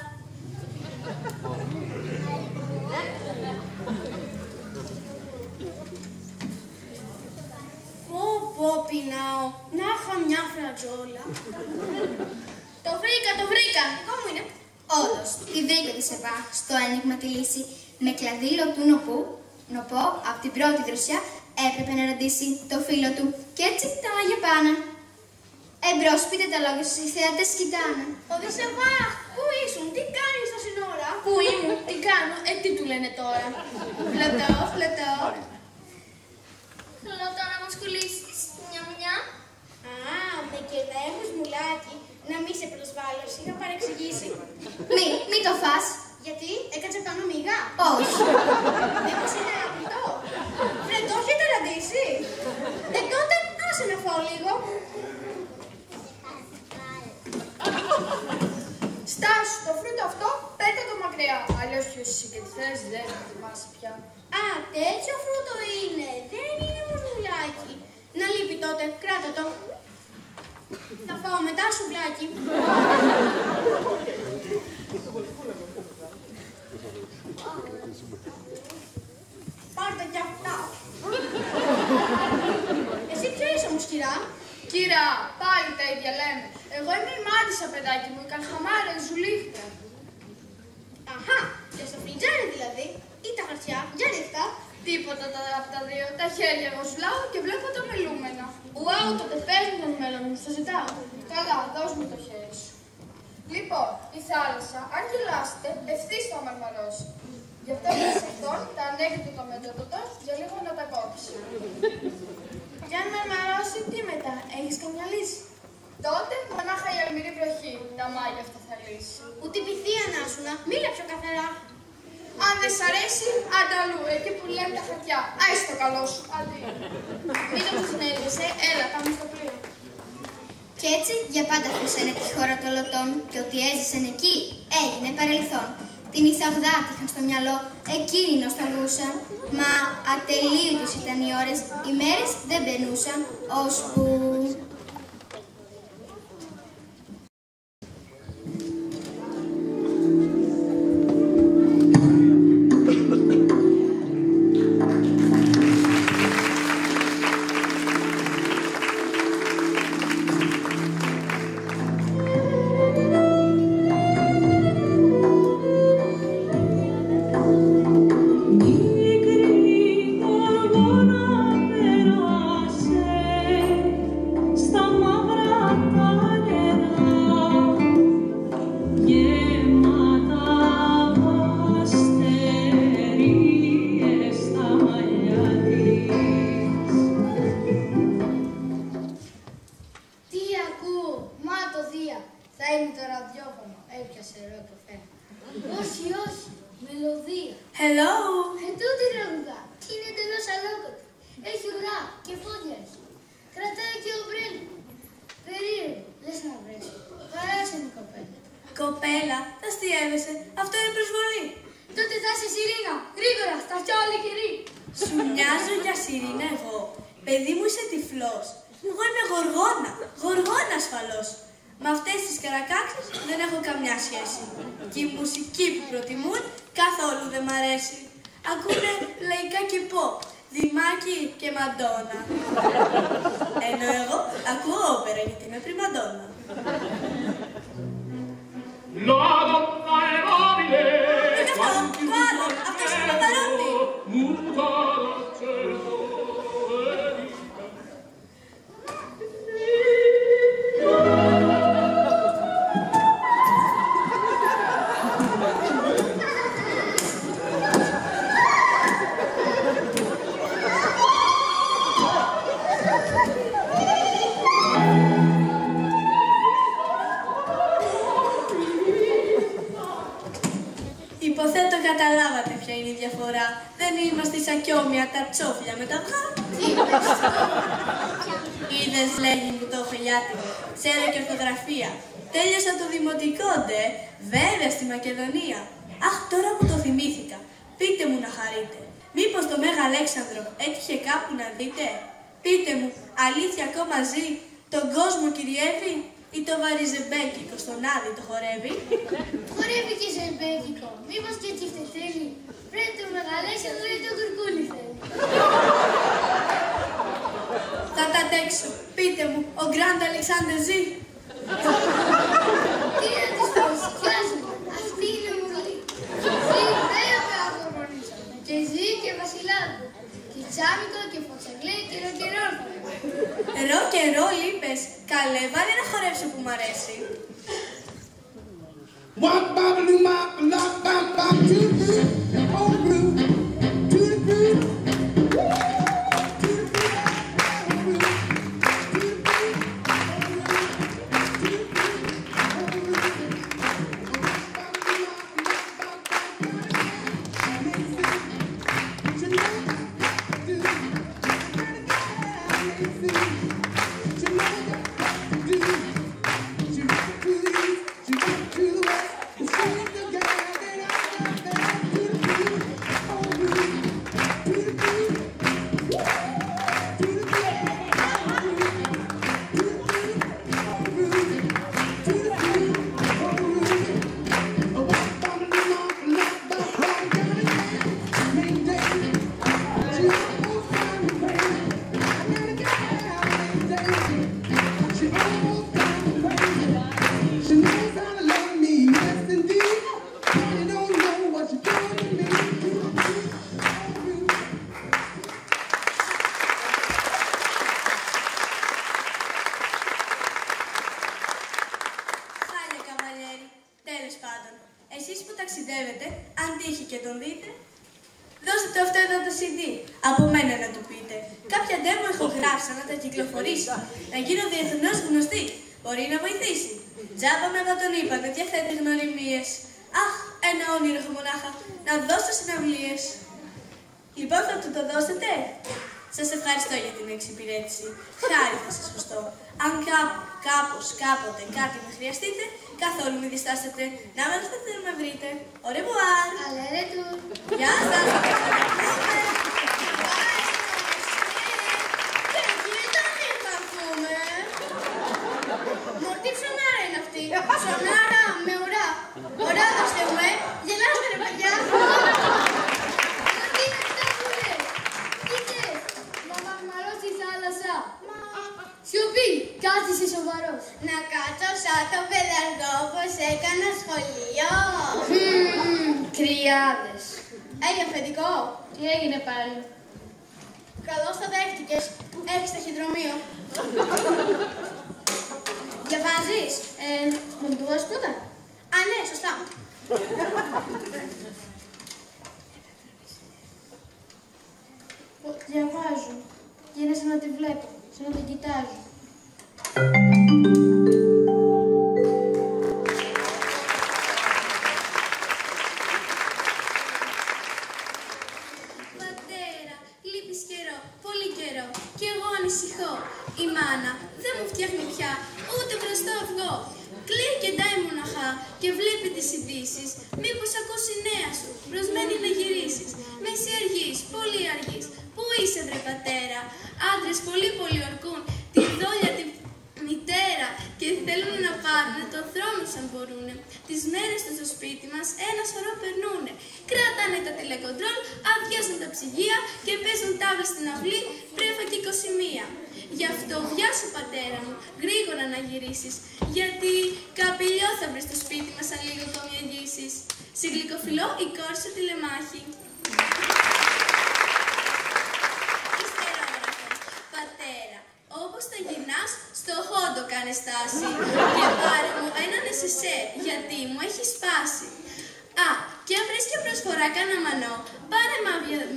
Πω, πεινάω. Να είχα μια φρατζόλα. Το βρήκα. Εγώ μου είναι. Όντως, τη βρήκα τη ΣΕΠΑ στο ένιγμα τη λύση. Με κλαδί λωτού νοπό, από την πρώτη δροσιά, έπρεπε να ραντίσει το φίλο του. Κι έτσι τα μάγια πάνε. Εμπρός, πείτε τα λόγια σας, οι θεατές κοιτάνε. Οδυσσεβά, πού ήσουν, τι κάνεις στα σύνορα. Πού ήμουν, τι κάνω, τι του λένε τώρα. Φλωτώ. Θέλω τώρα να μας κολλήσεις, μια. Α, με κερδεύεις μουλάκι. Να μη σε προσβάλλω, είχα παρεξηγήσει. Μη το φας. Γιατί, έκατσε πάνω μίγα. Όχι. Μήπως είναι αγαπητό. Δεν το έχετε ραντίσει. Τότε, άσε να φάω λίγο. Στάσου, το φρούτο αυτό, πέτα το μακριά. Αλλιώς ποιος συγκεντρές δεν θα θυμάσαι πια. Α, τέτοιο φρούτο είναι. Δεν είναι μουλάκι. Να λείπει τότε, κράτα το. Θα φάω μετά σουβλάκι. Πάρτε κι αυτά. Εσύ ποιο είσαι όμως, κυρά? Κυρά, πάλι τα ίδια λέμε. Εγώ είμαι η Μάντισσα, παιδάκι μου, η καλχαμάρα, η ζουλίχτα. Αχα, και στο φλιτζάνι δηλαδή, ή τα χαρτιά, για νύχτα. Τίποτα από τα δύο. Τα χέρια εγώ σουλάω και βλέπω τα μελούμενα. Ουάου, τότε πες μου τον μέλλον μου, στο ζητάω. Καλά, δώσ' μου το χέρι σου. Λοιπόν, η θάλασσα, αν γελάσετε, ευθύς θα μαρμαρώσει. Γι' αυτό και σε αυτόν τα ανέκδοτα το μετώποτος για λίγο να τα κόψει. Για αν μαρμαρώσει, τι μετά, έχεις καμιά λύση? Τότε μονάχα η αλμυρή βροχή, τα μάγια αυτά θα λύσει. Ούτε η πυθία να σου να, μίλα πιο καθαρά. Αν δεν σ' αρέσει, άντε αλλού, εκεί που λέμε τα χαρτιά. Άι στο καλό σου, αντί. Μην το ξυνέλεσαι, έλα, πάμε στο πλοίο. Κι έτσι για πάντα αφήσανε τη χώρα των λωτών και ότι έζησαν εκεί έγινε παρελθόν. Την Ιθαγδάτη είχαν στο μυαλό, εκείνη νοσταλγούσαν, μα ατελείωτες ήταν οι ώρες, οι μέρες δεν περνούσαν, ώσπου... Κοπέλα, θα αστιεύεσαι. Αυτό είναι προσβολή. Τότε θα είσαι Σιρήνα. Γρήγορα, στα αυτιά όλοι καιροί. Σου μοιάζω για Σιρήνα εγώ. Παιδί μου είσαι τυφλός. Εγώ είμαι γοργόνα. Γοργόνα ασφαλώς. Με αυτές τις καρακάξεις δεν έχω καμιά σχέση. Και η μουσική που προτιμούν καθόλου δεν μ' αρέσει. Ακούνε λαϊκά και pop. Δημάκη και Μαντόνα. Ενώ εγώ ακούω όπερα γιατί είμαι πριμαντόνα. La donna è mobile. Είναι αυτό, το άλλο, αυτός είναι ο Παπαρότη. Muta dal cielo, πιο όμοια τα τσόφλια με τα αυγά. Είδες, λέγει μου το οφελιάτι, ξέρω και ορθογραφία. Τέλειωσα το δημοτικό, ντε, βέβαια στη Μακεδονία. Αχ, τώρα που το θυμήθηκα, πείτε μου να χαρείτε. Μήπως το Μέγα Αλέξανδρο έτυχε κάπου να δείτε? Πείτε μου, αλήθεια ακόμα ζει, τον κόσμο κυριεύει ή το βαριζεμπέκικο στον Άδη το χορεύει? Χορεύει και ζεμπέκικο, μήπως και έτσι φταίει. Πρέπει το Μέγα Αλέξανδρο ή το Τουρκούλι θέλει. Θα τα αντέξω, πείτε μου, ο Γκραντ Αλεξάνδρ ζει? Τι να της πω, σκιάζομαι, αυτή είναι μουρλή. Ζει βέβαια αγορμονίσαμε και ζει και βασιλάδου. Και τσάμικο και φωξαγκλέ και ροκερόρφα. Ροκερό είπες, καλέ, βάλε να χορέψω που μ' αρέσει. Τέλος πάντων, εσείς που ταξιδεύετε, αν τύχει και τον δείτε, δώστε το αυτό εδώ το CD, από μένα να του πείτε. Κάποια demo έχω γράψει να τα κυκλοφορήσει, να γίνω διεθνώς γνωστή, μπορεί να βοηθήσει. Τζάμπα με εγώ τον είπατε, διαθέτει γνωριμίες. Αχ, ένα όνειρο έχω μονάχα, να δώσω συναυλίες. Λοιπόν, θα του το δώσετε? Σας ευχαριστώ για την εξυπηρέτηση. Χάρη θα σας χρωστώ. Αν κάπως, κάποτε κάτι με χρειαστείτε, καθόλου μην διστάσετε να με έρθετε να με βρείτε. Au revoir! Αλέρε του! Γεια σας! θα πούμε. Μορτή ψωνάρα είναι αυτή. Ψωνάρα με ουρά. Ωραία, δώστε μου, γελάστε ρε παιδιά. Τι είναι αυτά που λες? Κοίτε, μα μαχμαρός στη θάλασσα. Σιωπή, κάτσε είσαι σοβαρός. Να κάτσω σαν το παιδαργό πως έκανα σχολείο. Κρυάδες. Αφεντικό. Τι έγινε πάλι? Καλώς τα δέχτηκες. Έχεις ταχυδρομείο. Διαβάζεις? Μου το δώσεις πρώτα? Α, ναι, σωστά. Διαβάζω. Και είναι σαν να τη βλέπω, σαν να την κοιτάζω. Πατέρα, λείπεις καιρό, πολύ καιρό. Κι εγώ ανησυχώ. Η μάνα δεν μου φτιάχνει πια ούτε μπροστά αυγό. Κλαίει και ντάει μοναχά και βλέπει τις ειδήσεις. Μήπως ακούσει νέα σου, προσμένει να γυρίσεις. Μέση αργής, πολύ αργής. Πού είσαι βρε πατέρα? Άντρες πολύ ορκούν τη δόλια τη μητέρα και θέλουν να πάρουν το θρόνο σαν μπορούνε. Τις μέρες του στο σπίτι μας ένα σωρό περνούνε. Κράτανε τα τηλεκοντρόλ, αδειάζουν τα ψυγεία και παίζουν τάβλες στην αυλή, πρέφα και 21. Γι' αυτό βιάσου πατέρα μου, γρήγορα να γυρίσεις, γιατί καπηλιό θα βρεις στο σπίτι μας αν λίγο ακόμη αγγίσεις. Σε γλυκοφυλλό η κόρη σου τηλεμάχη. Πατέρα, όπως τα γυρνάς, στο χόντο κάνε στάση και πάρε μου έναν εσεσέ, γιατί μου έχει σπάσει. Α, και αν βρεις και προσφορά κάνα μανό, πάρε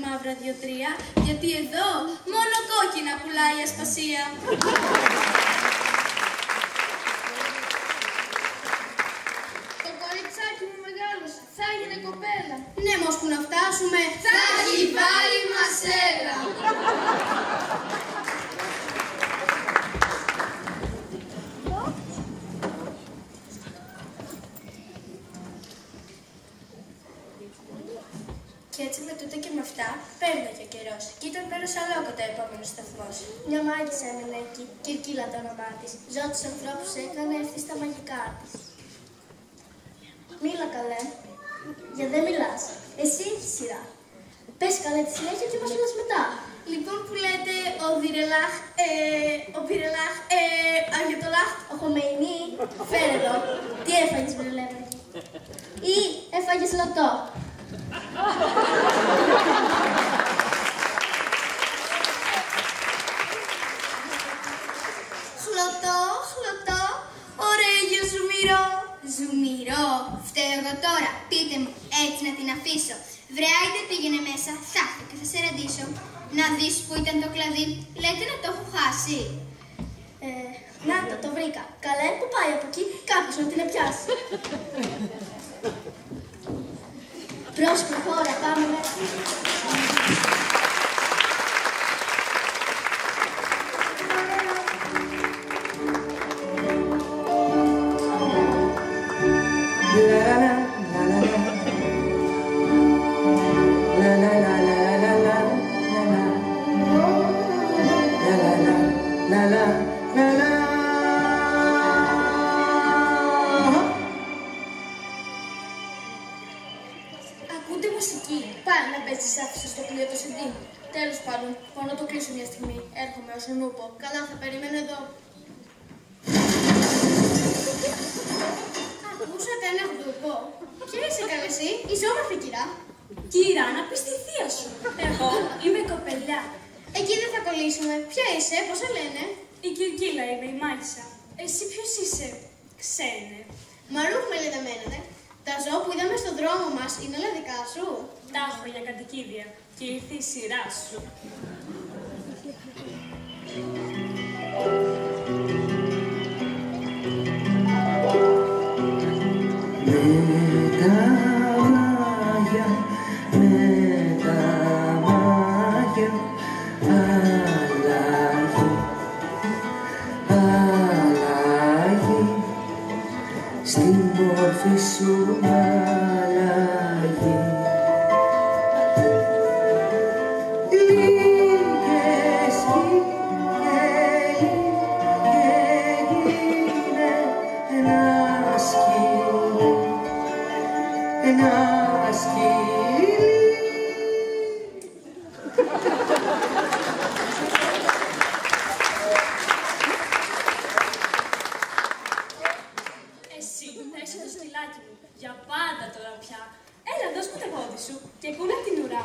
μαύρα 2-3, γιατί εδώ μόνο κόκκινα πουλάει η ασπασία. Το κοριτσάκι μου μεγάλωσε, θα έγινε κοπέλα. Ναι, μως που να φτάσουμε, θα έχει βάλει μας σταθμός. Μια μάγισσα έμεινε εκεί, Κυρκύλα το όνομά της. Ζω τους ανθρώπους έκανε ευθύς τα μαγικά της. Μίλα καλέ, για δεν μιλάς. Εσύ έχεις σειρά. Πες καλέ τη συνέχεια και μας μιλάς μετά. Λοιπόν που λέτε ο Διρελάχ, ο Πυρελάχ, Αγιοτολάχ, Ο Χομεϊνή, φέρε εδώ. Τι έφαγες βρελεύαγη. Ή έφαγες λωτό. χλωτό, χλωτό, ωραίο ζουμιρό. Ζουμιρό, φταίω εγώ τώρα, πείτε μου, έτσι να την αφήσω. Βρε άιντε πήγαινε μέσα, θα έρθω και θα σε ραντίσω. Να δεις που ήταν το κλαδί, λέτε να το έχω χάσει. Να το βρήκα. Καλέ που πάει από εκεί, κάποιος να την πιάσει. Προς προχώρα, πάμε μέσα. Ακούτε μουσική. Πάει να παίζεις άφησε στο πλοίο το CD. Τέλος πάντων, πάω να το κλείσω μια στιγμή. Έρχομαι ως ονούπο. Καλά, θα περιμένω εδώ. Ακούσατε ένα γλουπό. Ποια είσαι καλή εσύ, η ζώμαρφη κυρά. Κύρα, να πεις τη θεία σου. Εγώ είμαι κοπελιά. Εκεί δεν θα κολλήσουμε. Ποια είσαι, πώς σε λένε. Η Κυρκύλα είμαι, η μάγισσα. Εσύ ποιος είσαι, ξένε. Μαρούχ με λέτε μένετε. Τα ζώα που είδαμε στον δρόμο μας είναι όλα δικά σου. Τα έχω για κατοικίδια και ήρθε η σειρά σου. Στην μόρφη σου αλλαγή. Λίγες γίνε ένα σκύλι, ένα σκύλι. Εσύ θα είσαι το σκυλάκι μου, για πάντα τώρα πια. Έλα, δώσ' μου το πόδι σου και κούνα την ουρά.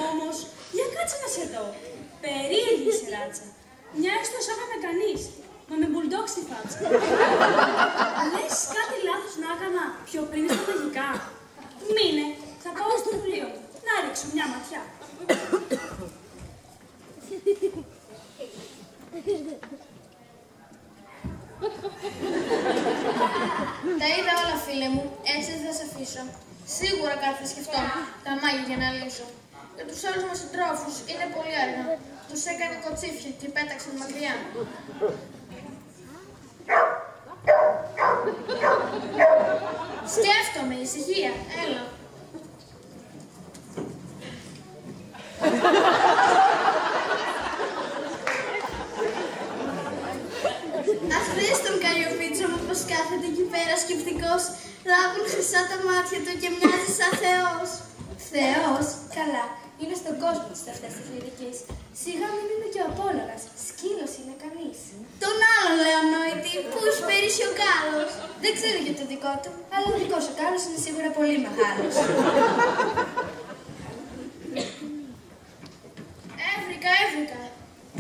Όμως, για κάτσε να σε δω. Περίεργη σειράτσα. Μοιάζεις το σώμα με κανείς, μα με μπουλντόκ στη φάτσα. Λες κάτι λάθος να έκανα πιο πριν στα μαγικά. Μείνε, θα πάω στο βιβλίο μου, να ρίξω μια ματιά. Τα είδα όλα, φίλε μου. Έτσι δεν θα σε αφήσω. Σίγουρα κάτι θα σκεφτώ. Τα μάγια για να λύσω. Για τους άλλους μας συντρόφους είναι πολύ αργά. Τους έκανε κοτσίφια και πέταξαν μακριά. Σκέφτομαι, ησυχία. Έλα. Αχ, δες τον Καλλιοπίτσο μου πως κάθεται εκεί πέρα σκεπτικός. Λάβουν χρυσά τα μάτια του και μοιάζει σαν Θεός. Θεός, καλά. Είναι στον κόσμο της αυτές τις λυρικές. Σιγά μην είναι και ο Απόλλωνας. Σκύλος είναι κανείς. Τον άλλο Λεωνόητη που έχει πέρυσι ο Κάλλος. Δεν ξέρω για το δικό του, αλλά ο δικός ο Κάλλος είναι σίγουρα πολύ μεγάλος. Έβρικα.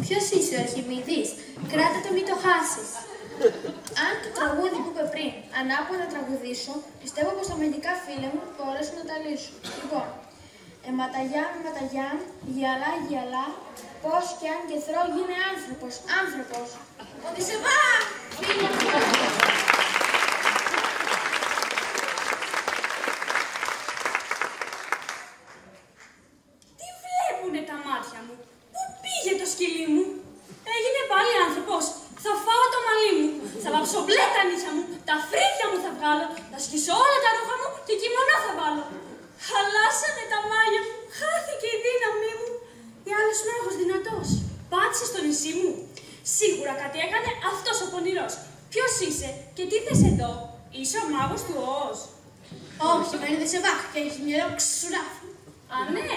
Ποιος είσαι ο Αρχιμηδής, κράτα το μη το χάσεις. Αν το τραγούδι που είπε πριν ανάπω να τραγουδήσω, πιστεύω πως τα μαγικά φίλε μου μπορέσουν να τα λύσουν. Λοιπόν, ματαγιά με ματαγιά, γυαλά, γυαλά, πώς κι αν και θρώ γίνε άνθρωπος. Οδυσσεβά! Τι βλέπουνε τα μάτια μου, πού πήγε το σκυλί μου, έγινε πάλι άνθρωπος, θα φάω το μαλλί μου, θα βάψω μπλε τα νύχια μου, τα φρύδια μου θα βγάλω, θα σκίσω όλα τα ρούχα μου και κιμονό θα βάλω. Χαλάσανε τα μάγια μου, χάθηκε η δύναμή μου, ή άλλος μου έχω νησί μου. Σίγουρα κάτι έκανε αυτός ο πονηρός. Ποιος είσαι και τι θες εδώ? Είσαι ο μάγος του Οός? Όχι, μένει δεν σε βάχ και έχει μυαλό ξουράφι. Α, ναι.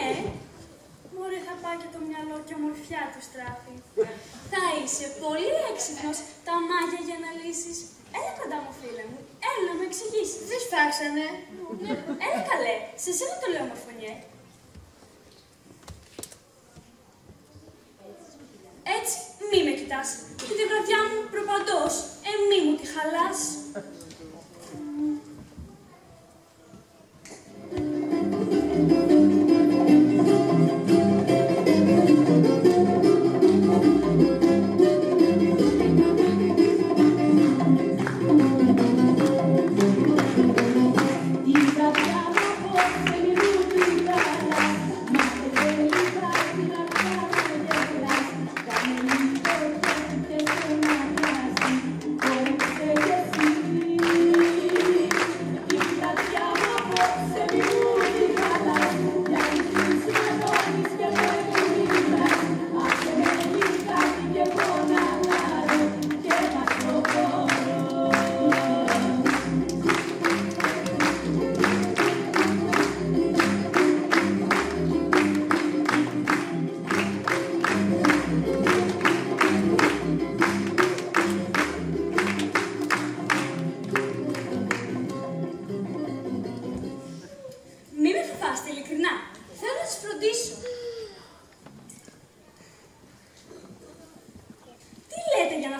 Μωρέ, θα πάει και το μυαλό και ομορφιά του στράφει. Θα είσαι πολύ έξυπνος τα μάγια για να λύσεις. Έλα κοντά μου, φίλε μου. Έλα να με εξηγήσεις. Δεν σφάξανε. Έλα καλέ, σε σένα το λέω μορφωνιέ. Έτσι, μη με κοιτάς. Και τη βραδιά μου προπαντός, μη μου τη χαλάς.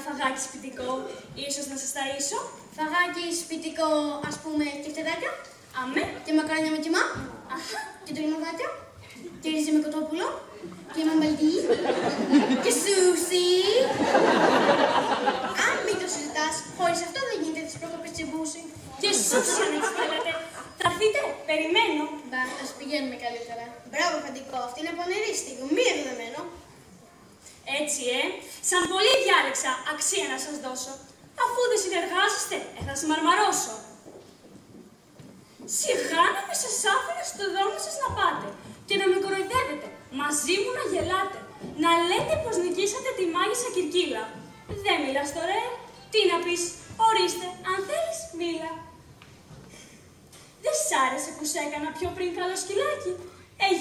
φαγάκι σπιτικό, ίσως να σας ταΐσω. Φαγάκι σπιτικό, ας πούμε, και φτεδάκια. Αμέ. Και μακαρόνια με κιμά. Αχα. Και τολμαδάκια. Και ρύζι με κοτόπουλο. Και μαμπαλτί. Και σούσι. Αν μην το συζητάς, χωρίς αυτό δεν γίνεται τις προκοπές τσιμπούσι. Και σούσι αν έτσι θέλετε. Θα έρθείτε, περιμένω. Μπα, ας πηγαίνουμε καλύτερα. Μπράβο, φαντικό, αυτή είναι πονηρή στιγμή, δεδομένο. Έτσι, σαν πολύ διάλεξα αξία να σας δώσω. Αφού δεν συνεργάζεστε, θα σας μαρμαρώσω. Σιγά να με σας άφηνα στο δρόμο σας να πάτε και να με κοροϊδεύετε, μαζί μου να γελάτε, να λέτε πως νικήσατε τη μάγισσα Κυρκύλα. Δεν μιλάς τώρα, τι να πεις, ορίστε, αν θέλεις, μίλα. Δεν σ' άρεσε που σ' έκανα πιο πριν καλό σκυλάκι?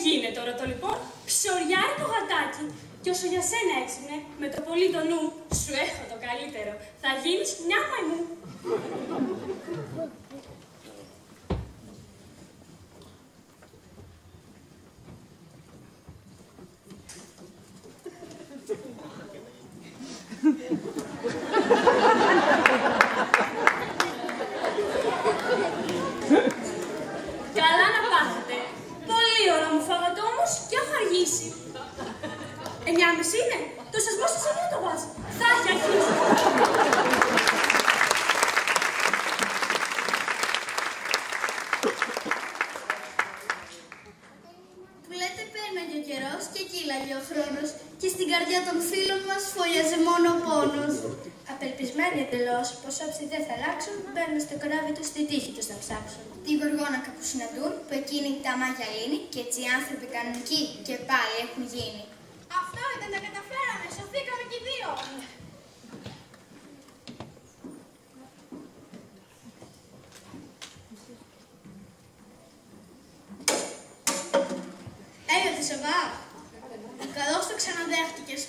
Γίνε τώρα το λοιπόν, ψωριάρι το γατάκι. Κι όσο για σένα έξυπνε, με το πολύ το νου, σου έχω το καλύτερο. Θα γίνεις μια μαϊμού. Καλά να πάθετε. Πολύ ώρα μου φάγατε όμως και έχω αργήσει. 9.30 είναι. Το σασμό σας δεν το βάζει. Θα έχει αρχίσει. Που λέτε πέρναγε ο καιρός και κύλαγε ο χρόνος και στην καρδιά των φίλων μας φωλιάζε μόνο ο πόνος. Απελπισμένοι εντελώς πως όψοι δεν θα αλλάξουν, μπαίνουν στο καράβι τους στη τύχη τους να ψάξουν. Τη γοργόνα που συναντούν, που εκείνη τα μάγια λύνει και έτσι οι άνθρωποι κανονικοί και πάλι έχουν γίνει. Αυτό ήταν, τα καταφέραμε, σωθήκαμε κι οι δύο. Έγιωθε Σαββά. Καλώς το ξαναδέχτηκες.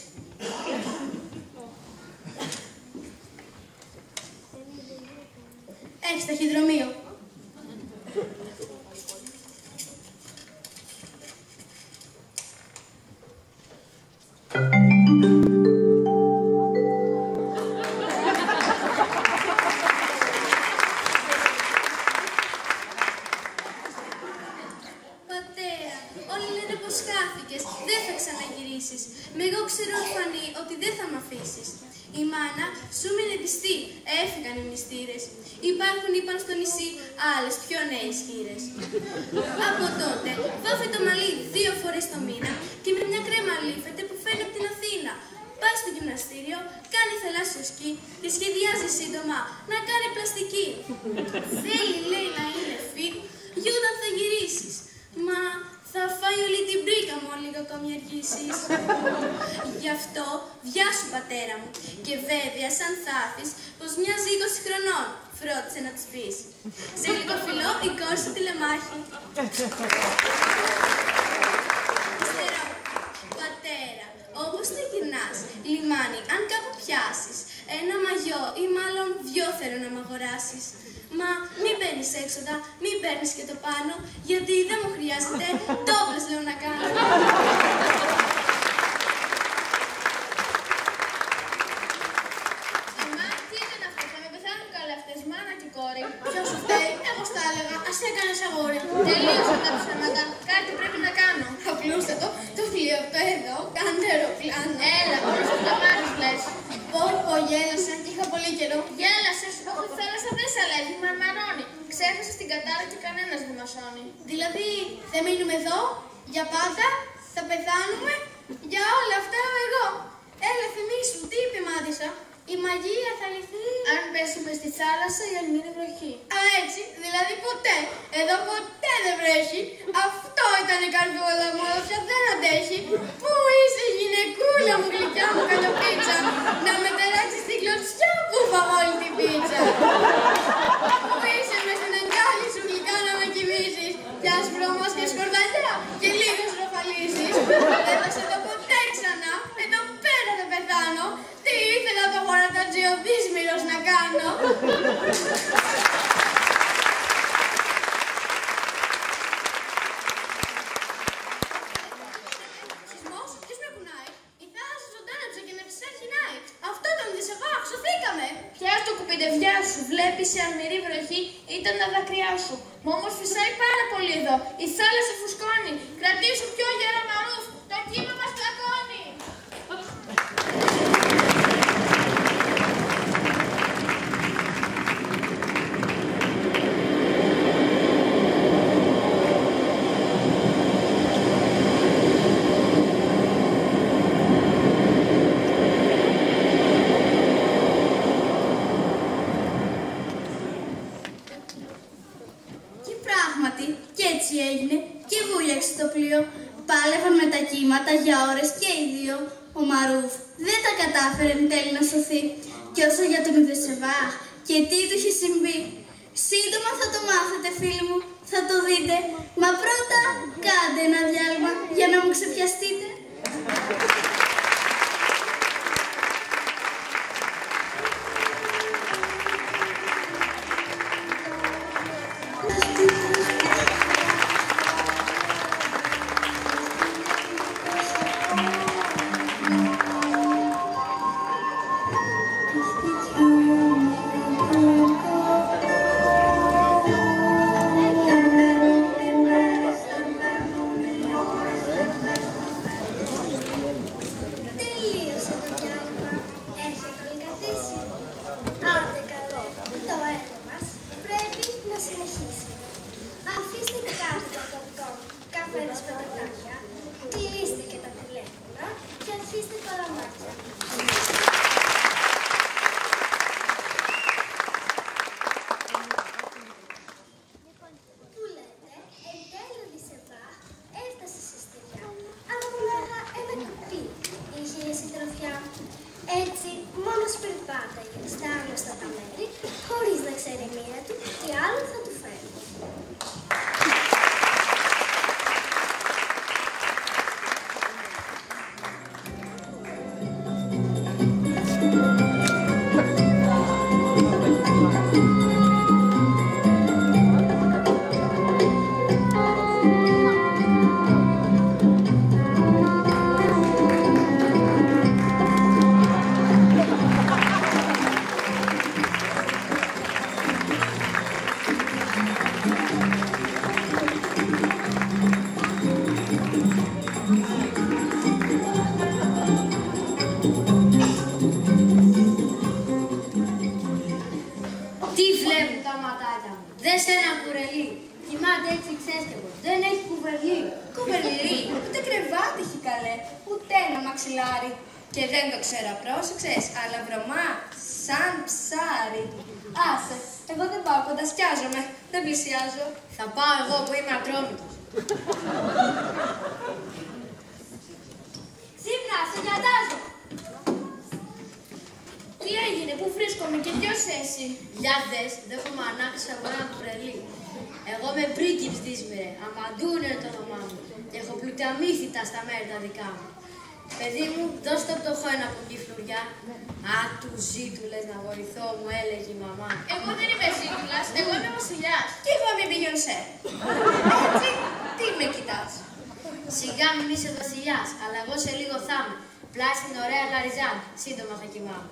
Έχεις ταχυδρομείο. Πατέρα, όλοι λένε πως χάθηκες, δεν θα ξαναγυρίσεις. Μ' εγώ ξέρω φανεί ότι δεν θα μ' αφήσεις. Η μάνα σου μείνε πιστή, έφυγαν οι μνηστήρες. Υπάρχουν, είπαν στο νησί, άλλες πιο νέες χείρες. Από τότε βάφε το μαλλί 2 φορές το μήνα και με μια κρέμα λύφεται που φέρνει από την Αθήνα. Πάει στο γυμναστήριο, κάνει θαλάσσιο σκι και σχεδιάζει σύντομα να κάνει πλαστική. Θέλει, λέει, να είναι fit για όταν θα γυρίσεις. Μα θα φάει όλη την πρίκα μου λίγο ακόμη αργήσεις. Γι' αυτό, βιάσου πατέρα μου. Και βέβαια, σαν θα έρθεις, πως μοιάζει 20 χρονών, φρόντισε να της πεις. Σε γλυκοφιλώ η κόρη σου τηλεμάχη. Υστερώ, πατέρα, όπως το γυρνάς, λιμάνι, αν κάπου πιάσεις, ένα μαγιό ή μάλλον δυο θέλω να μ' αγοράσεις. Μα μην παίρνεις έξοδα, μην παίρνεις και το πάνω, γιατί δεν μου χρειάζεται, τόπλες λέω να κάνω. Αμά, τι ήταν αυτό, θα με πεθάνουν καλά αυτές, μάνα και κόρη. Ποιος σου φταίει, εγώ στα έλεγα, ας έκανες αγόρι. Τελείωσαν τα ψέματα, κάτι πρέπει να κάνω. Απλούστε το βιβλίο αυτό εδώ, κάντε αεροπλάνο. Έλα, όλες τις καμάρες λες. Πω, γέλασα και είχα πολύ καιρό. Γέλασες, όχι η θάλασσα δεν σ' αλέγει, μαρμαρώνει. Ξέχασες την κατάρα και κανένας δεν μας σώνει. Δηλαδή, δεν μείνουμε εδώ, για πάντα, θα πεθάνουμε, για όλα αυτά εγώ. Έλα, θυμήσου, τι είπε η μάτισσα. Η μαγεία θα λυθεί αν πέσουμε στη θάλασσα ή αν μείνει βροχή. Α, έτσι, δηλαδή ποτέ. Εδώ ποτέ δεν βρέχει. Αυτό ήταν η καρδούλα μου, αλλά πια δεν αντέχει. Πού είσαι γυναικούλα μου, γλυκιά μου καλοπίτσα, να με τεράξεις την κλωτσιά που φάγω όλη την πίτσα. Πού είσαι μες στην αγκάλι σου γλυκά να με κοιμήσεις, κι άσπρωμος και σκορδαλιά και λίγο στροφαλίσεις. Δεν θα σε δω ποτέ ξανά, εδώ πέρα θα πεθάνω. Τι ήθελα το χωρατατζείο δύσμυρος να κάνω. Σεισμός, ποιος με κουνάει. Η θάλασσα ζωντάνεψε και με ξεχυνάει. Αυτό τον δισεβά, ξωθήκαμε. Πιάσ' το κουπιδευτιά σου, βλέπεις η αρμηρή βροχή ήταν τα δάκρυά σου. Μα όμως φυσάει πάρα πολύ εδώ. Η θάλασσα φουσκώνει. Κρατήσου πιο γερά Μαρούφ, το κύμα μας πλακώνει. Και έτσι έγινε και βούλιαξε το πλοίο. Πάλευαν με τα κύματα για ώρες και οι δύο. Ο Μαρούφ δεν τα κατάφερε εν τέλει να σωθεί. Και όσο για τον Ιδεσεβά και τι του είχε συμβεί, σύντομα θα το μάθετε φίλοι μου, θα το δείτε. Μα πρώτα κάντε ένα διάλειμμα για να μου ξεπιαστείτε. Έτσι, μόνος περπάταγε στα άγνωστα τα μέρη, χωρίς να ξέρει η μοίρα του τι άλλο θα του φέρει. Δες ένα κουρελί. Κοιμάται έτσι ξέσκευο. Δεν έχει κουβερλί. Κουβερλί, ούτε κρεβάτι έχει καλέ, ούτε ένα μαξιλάρι. Και δεν το ξέρω, πρόσεξες, αλλά βρωμά σαν ψάρι. Άσε, εγώ δεν πάω κοντά, σκιάζομαι, δεν πλησιάζω. Θα πάω εγώ που είμαι ατρόμητος. σε γιαντάζω. Τι έγινε, πού βρίσκομαι και ποιος εσύ? Γιάντες, δέχομαι ανάκτηση αγορά του πρελή. Εγώ είμαι πρίγκιπς Δύσμηρε, Αμαντούνε το όνομά μου. Και έχω πλουταμύθιτα στα μέρη τα δικά μου. Παιδί μου, δώσ' το πτωχό ένα από εκεί φλουριά. Α, του ζήτουλες να βοηθώ, μου έλεγε η μαμά. Εγώ δεν είμαι ζήτουλας, εγώ είμαι βασιλιάς. Κι εγώ είμαι Μπιγιονσέ. Έτσι, τι με κοιτάς? Σιγά μην είσαι βασιλιάς, αλλά εγώ σε λίγο θα είμαι. Πλάι στην ωραία Λαριζάν, σύντομα θα κοιμάμαι.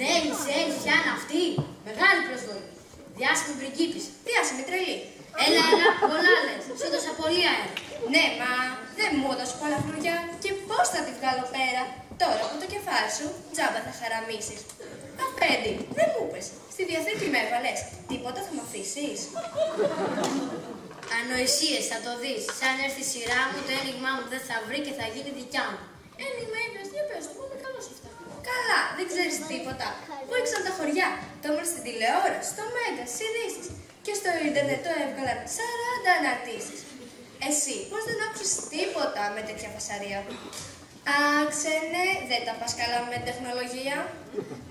Δεν ξέρεις ποια είναι αυτή? Μεγάλη προσβολή. Διάσημη πριγκίπης. Διάσημη τρελή. Έλα, πολλά λες. Σου έδωσα πολύ αέρα. Ναι, μα δεν μου έδωσε πολλά φλουριά. Και πώς θα τη βγάλω πέρα? Τώρα από το κεφάλι σου, τζάμπα θα χαραμίσεις. Απέντη, δεν μου είπες. Στη διαθέτη με έβαλες. Τίποτα θα μ' αφήσεις? Ανοησίες, θα το δεις. Σαν έρθει η σειρά μου, το ένιγμά μου δεν θα βρει και θα γίνει δικιά μου. Ένιγμα είπες, τι πες, εγώ είμαι καλός αυτά. Καλά, δεν ξέρεις τίποτα. Βόηξαν τα χωριά, το έμορφε στην τηλεόραση, στο Μέγκα, στις ειδήσεις. Και στο ίντερνετ το έβγαλαν 40 αναρτήσεις. Εσύ, πώς δεν άκουσες τίποτα με τέτοια φασαρία? Ξένε, δεν τα πας καλά με τεχνολογία.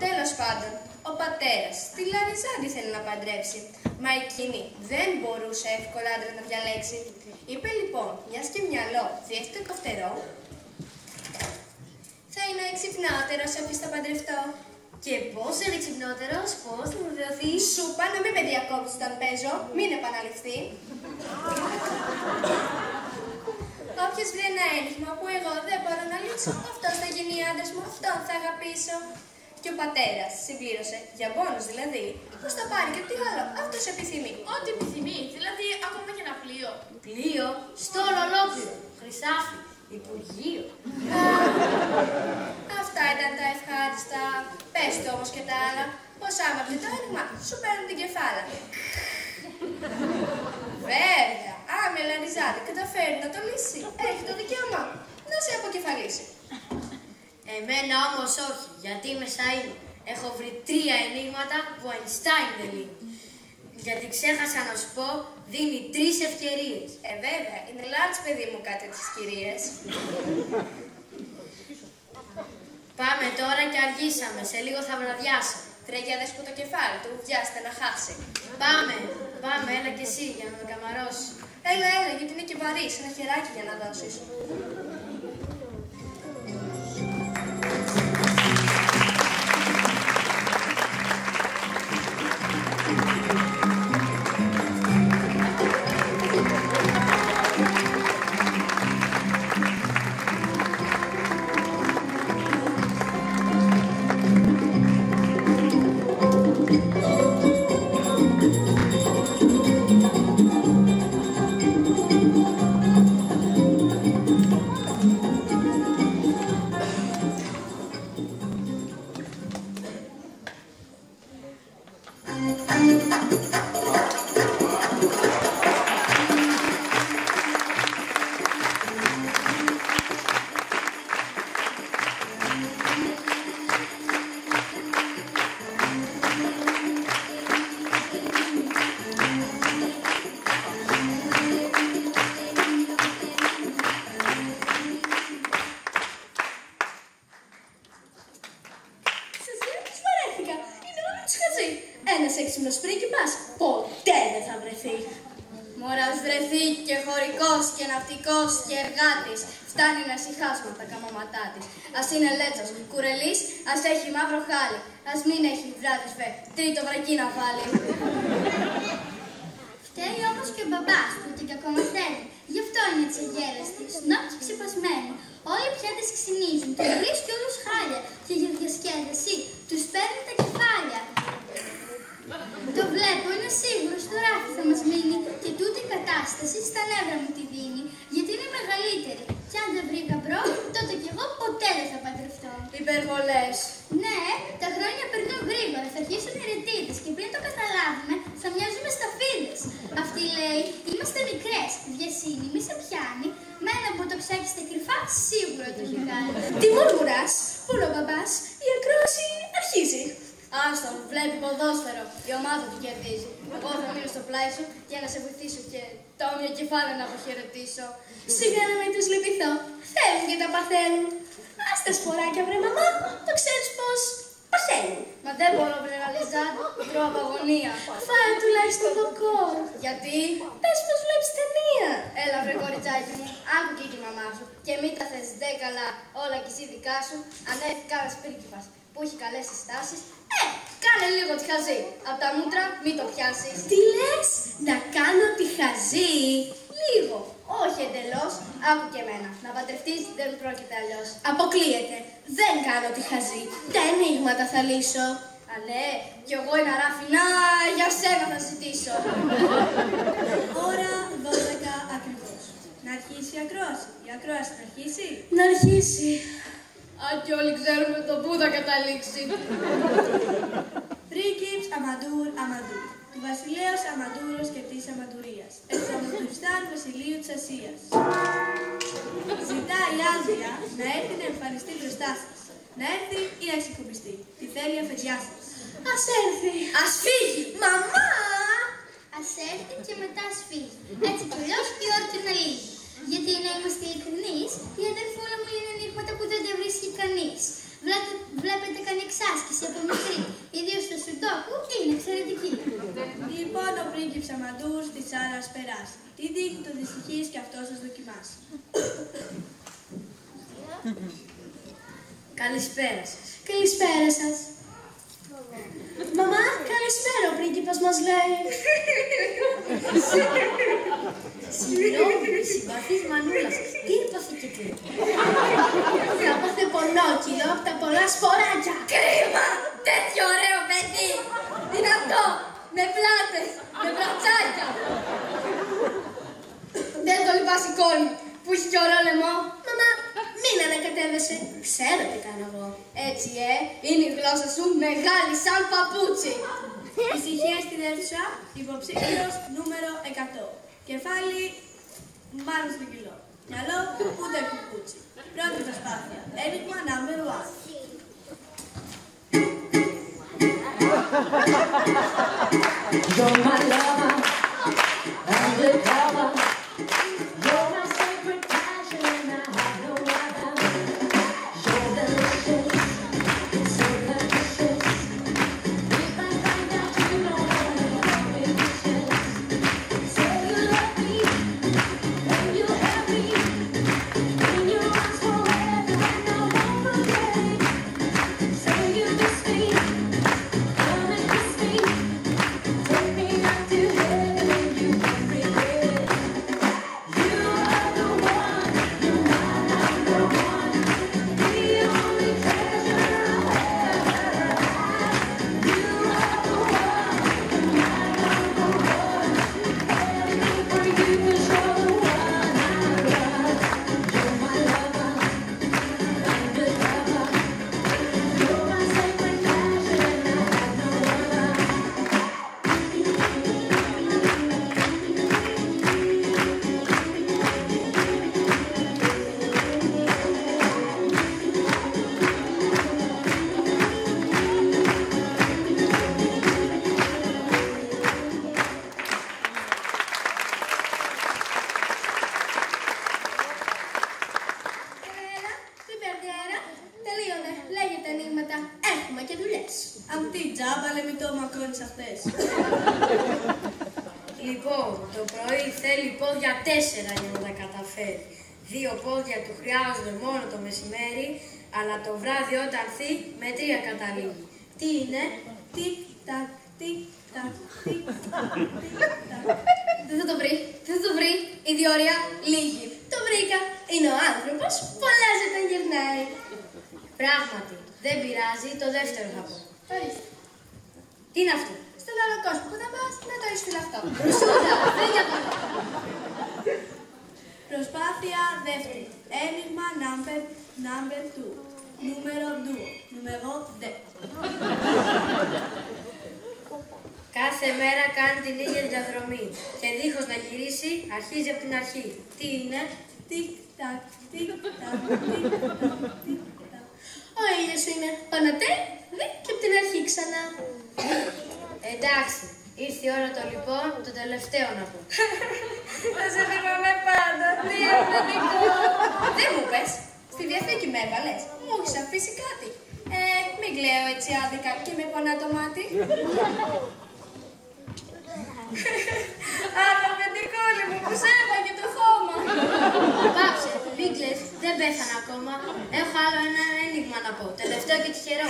Τέλος πάντων, ο πατέρας στη Λαριζάντη θέλει να παντρέψει. Μα εκείνη δεν μπορούσε εύκολα άντρα να διαλέξει. Είπε λοιπόν, μιας και μυαλό διέφυγε το φτερό, θα είναι εξυπνότερος όποιος θα παντρευτώ. Και πώς είναι εξυπνότερος, πώς θα βεβαιωθεί? Σου είπα να μην με διακόψεις όταν παίζω, μην επαναληφθεί. Όποιος βρει ένα ένιγμα που εγώ δεν μπορώ να λύσω, αυτός θα γίνει άντρας μου, αυτόν θα αγαπήσω. Και ο πατέρας συμπλήρωσε, για πόνος δηλαδή, πως θα πάρει και τι άλλο, αυτός επιθυμεί. Ό,τι επιθυμεί, δηλαδή ακόμα και ένα πλοίο. Πλοίο, στο ολόκληρο, χρυσάφι, υπουργείο. Αυτά ήταν τα ευχάριστα. Πες του όμως και τα άλλα, πως άμα βρει το ένιγμα, σου παίρνουν την κεφάλα. Βέβαια, άμα η Λαριζάντη καταφέρει να το λύσει, έχει το δικαίωμα να σε αποκεφαλίσει. Εμένα όμως όχι, γιατί μέσα είναι. Έχω βρει 3 ενίγματα που ο Αϊνστάιν δεν λύνει. Γιατί ξέχασα να σου πω, δίνει 3 ευκαιρίες. Βέβαια, είναι λάθος παιδί μου κάτι τις κυρίες. Πάμε τώρα και αργήσαμε, σε λίγο θα βραδιάσω. Τρέχει αδέσπο το κεφάλι του, βιάστε να χάσει. Πάμε, έλα κι εσύ για να με καμαρώσεις. Έλα, γιατί είναι και βαρύς, ένα χεράκι για να δώσεις. Ένας έξυπνος πρίγκιπας ποτέ δεν θα βρεθεί. Μωράς βρεθεί και χωρικός και ναυτικός και εργάτης. Φτάνει να συχάσουμε τα καμώματά της. Ας είναι λέτσος, κουρελής, ας έχει μαύρο χάλι. Ας μην έχει βράδυσβε, τρίτο βρακί να βάλει. Φταίει όμως και ο μπαμπάς που την κακομαθαίνει. Γι' αυτό είναι έτσι αγέλαστη, σνόπ και ξεπασμένη. Όλοι πια τις ξυνίζουν, τους βρίσκει όλους χάλια. Και για διασκέδαση τους παίρνει τα κεφάλια. Το βλέπω, είναι σίγουρο στο ράφι θα μας μείνει. Και τούτη η κατάσταση στα νεύρα μου τη δίνει. Γιατί είναι μεγαλύτερη. Κι αν δεν βρει γαμπρό, τότε κι εγώ ποτέ δεν θα παντρευτώ. Υπερβολές. Ναι, τα χρόνια περνούν γρήγορα. Θα αρχίσουν οι ρετίδες και πριν το καταλάβουμε, θα μοιάζουμε σταφίδες. Αυτή λέει, είμαστε μικρές. Βιασύνη, μη σε πιάνει. Με ένα μποτοξάκι στα κρυφά, σίγουρα το έχει κάνει. Τι μουρμουράς, πού είναι ο μπαμπάς, η ακρόαση αρχίζει. Άστον, Βλέπει ποδόσφαιρο. Η ομάδα του κερδίζει. Εγώ θα μείνω στο πλάι σου για να σε βοηθήσω και το όμοιο κεφάλι να αποχαιρετήσω. Σιγά να μην τους λυπηθώ. Θέλουν και τα παθαίνουν. Ας τα σποράκια βρε μαμά, το ξέρεις πως παθαίνουν. Μα δεν μπορώ βρε Αλίζα, τρώω από αγωνία. Φάε τουλάχιστον το κόρ. Γιατί? Πες πως βλέπεις ταινία. Έλα βρε κοριτσάκι μου, άκου και η μαμά σου. Και μην τα θες δε καλά όλα κι εσύ δικά σου. Αν έρθει κανένας πρίγκιπας που έχει καλές συστάσεις, κάνε λίγο τη χαζή. Απ' τα μούτρα μην το πιάσεις. Τι λες, να κάνω τη χαζή? Λίγο, όχι εντελώς. Άκου και εμένα. Να παντρευτείς δεν πρόκειται αλλιώς. Αποκλείεται. Δεν κάνω τη χαζή. Τα ενίγματα θα λύσω. Α, ναι, κι εγώ ένα ράφινα για σένα θα ζητήσω. Ώρα 12 ακριβώς. Να αρχίσει η ακρόαση. Η ακρόαση να αρχίσει. Να αρχίσει. Αν και όλοι ξέρουμε το πού θα καταλήξει. Πρίγκιπς Αμαντούρ Αμαντούρ. Του βασιλέως Αμαντούρος και της Αμαντουρίας. Εξομοτουριστάν βασιλείου της Ασίας. Ζητάει η Άλβια να έρθει να εμφανιστεί μπροστά σας. Να έρθει ή να ξεκουμπιστεί. Τι θέλει η αφεντιά σας. Ας έρθει. Ας φύγει. Μαμά! Ας έρθει και μετά ας φύγει. Έτσι κι αλλιώς η ώρα του να λύγει. Γιατί να είμαστε ειλικρινείς, η αδερφούλα μου είναι ενίγματα που δεν τα βρίσκει κανείς. Βλέπετε κάνει εξάσκηση από μικρή, ιδίως στο σουντόκου είναι εξαιρετική. Λοιπόν, ο πρίγκιπς Αμαντούρ της άλλας περάσει. Τι δείχνει το δυστυχής και αυτό σας δοκιμάσει. Καλησπέρα σας. Καλησπέρα σας. Μαμά, καλησπέρα, ο πρίγκιπας μας λέει. Συγγνώμη, συμπαθής μανούλα σας. Τι έπαθε και τι? Θα πάθε πονόκυλο από τα πολλά σποράκια. Κρίμα! Τέτοιο ωραίο παιδί! Είναι αυτό! Με πλάτες, με μπρατσάκια. Δεν το λυπάσαι κόλλη που έχει και ωραίο λαιμό. Μαμά, μην ανακατεύεσαι. Ξέρω τι κάνω εγώ. Έτσι, είναι η γλώσσα σου μεγάλη σαν παπούτσι. Ησυχία στην αίθουσα, υποψήφιος νούμερο 100. Κεφάλι μάλλον στο κιλό. Μυαλό ούτε κουκούτσι. Πρώτη προσπάθεια. Ένιγμα number 1. You're my lover, undercover. You're my sacred passion and I have no other. You're delicious, so delicious. If I find out you know what I'm ambitious. Say you love me, and you have me. In your arms forever and I won't forget. Say you miss me, come and kiss me. Take me up to heaven and you won't regret. You are the one, you're my number one. The only treasure I'll ever have. You are the one, you're my number one. Everything for you is you're the one I love. You're my lover, undercover. You're my sacred passion and I have no other. Ένα, πιπερδιέρα, τελείωνε. Λέγεται ενίγματα. Έχουμε και δουλειές. Αυτή τζάμπα λέμε το μακρόνις αυτές. Λοιπόν, το πρωί θέλει πόδια 4 για να τα καταφέρει. 2 πόδια του χρειάζονται μόνο το μεσημέρι, αλλά το βράδυ όταν έρθει με 3 καταλήγει. Τι είναι? Τικ, τακ, τικ, τακ, τικ, τακ, τικ, τακ. Δεν θα το βρει, δεν θα το βρει. Η διόρια λίγη. Το βρήκα. Είναι ο άνθρωπος που αλλάζει όταν γυρνάει. Πράγματι, δεν πειράζει, το δεύτερο θα πω. Ορίστε. Τι είναι αυτό? Στον άλλο κόσμο που θα πας, να το έχεις αυτό. Ρουσούδα, δεν για το. Προσπάθεια δεύτερη. Ένιγμα number 2. Νούμερο 2. Νούμερο 2. Κάθε μέρα κάνει την ίδια διαδρομή και δίχως να γυρίσει αρχίζει από την αρχή. Τι είναι? Τικ, τακ, τικ, τακ, τικ, τακ, τικ, τακ. Ο ήλιος είναι πανατέ, δε και από την αρχή ξανά. Εντάξει, ήρθε η ώρα το λοιπόν, το τελευταίο να πω. Θα σε θυμάμαι πάντα, τι ευλογικό. Δεν μου πες, στη διαθήκη με έβαλες, μου έχεις αφήσει κάτι. Μην κλαίω έτσι άδικα και με πονά το μάτι. Αγαπητικόλη μου που σε έφαγε το χώμα. Πάψε, μην κλαις, δεν πέθανα ακόμα. Έχω άλλο ένα ένιγμα να πω, τελευταίο και τυχερό.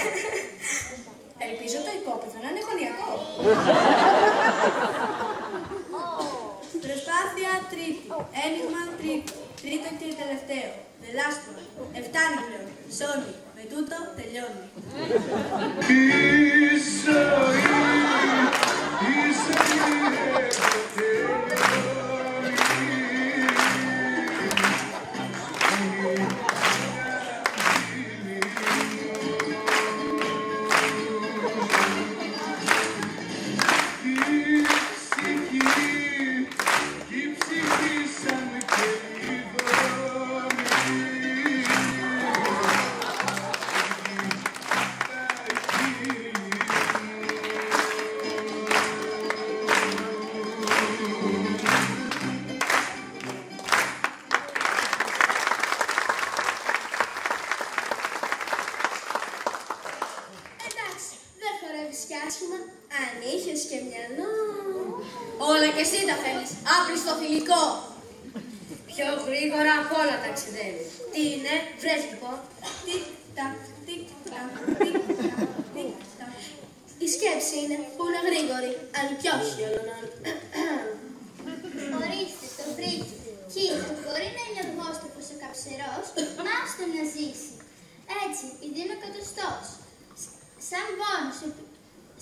Ελπίζω το υπόπεδο να είναι γωνιακό. Προσπάθεια τρίτη, ένιγμα τρίτο, τρίτο και τελευταίο. The last one. Εφτάνει πλέον. Σόνι. Με τούτο τελειώνει. Αν είχες και μυαλό. Όλα και εσύ τα θέλεις. Άπριστο φιλικό. Πιο γρήγορα απ' όλα ταξιδεύεις. Τι είναι, βρες λοιπόν. Τικ-τακ, τικ-τακ, τικ-τακ, τικ-τακ. Η σκέψη είναι που είναι γρήγορη, αν κι όχι όλων άλλων. Ορίστε, το βρήκε. Κοίτα, μπορεί να είναι αργόστοφος ο καψερός, μα άστο να ζήσει. Έτσι, δίνει ο κατοστός. Σαν μπόνους,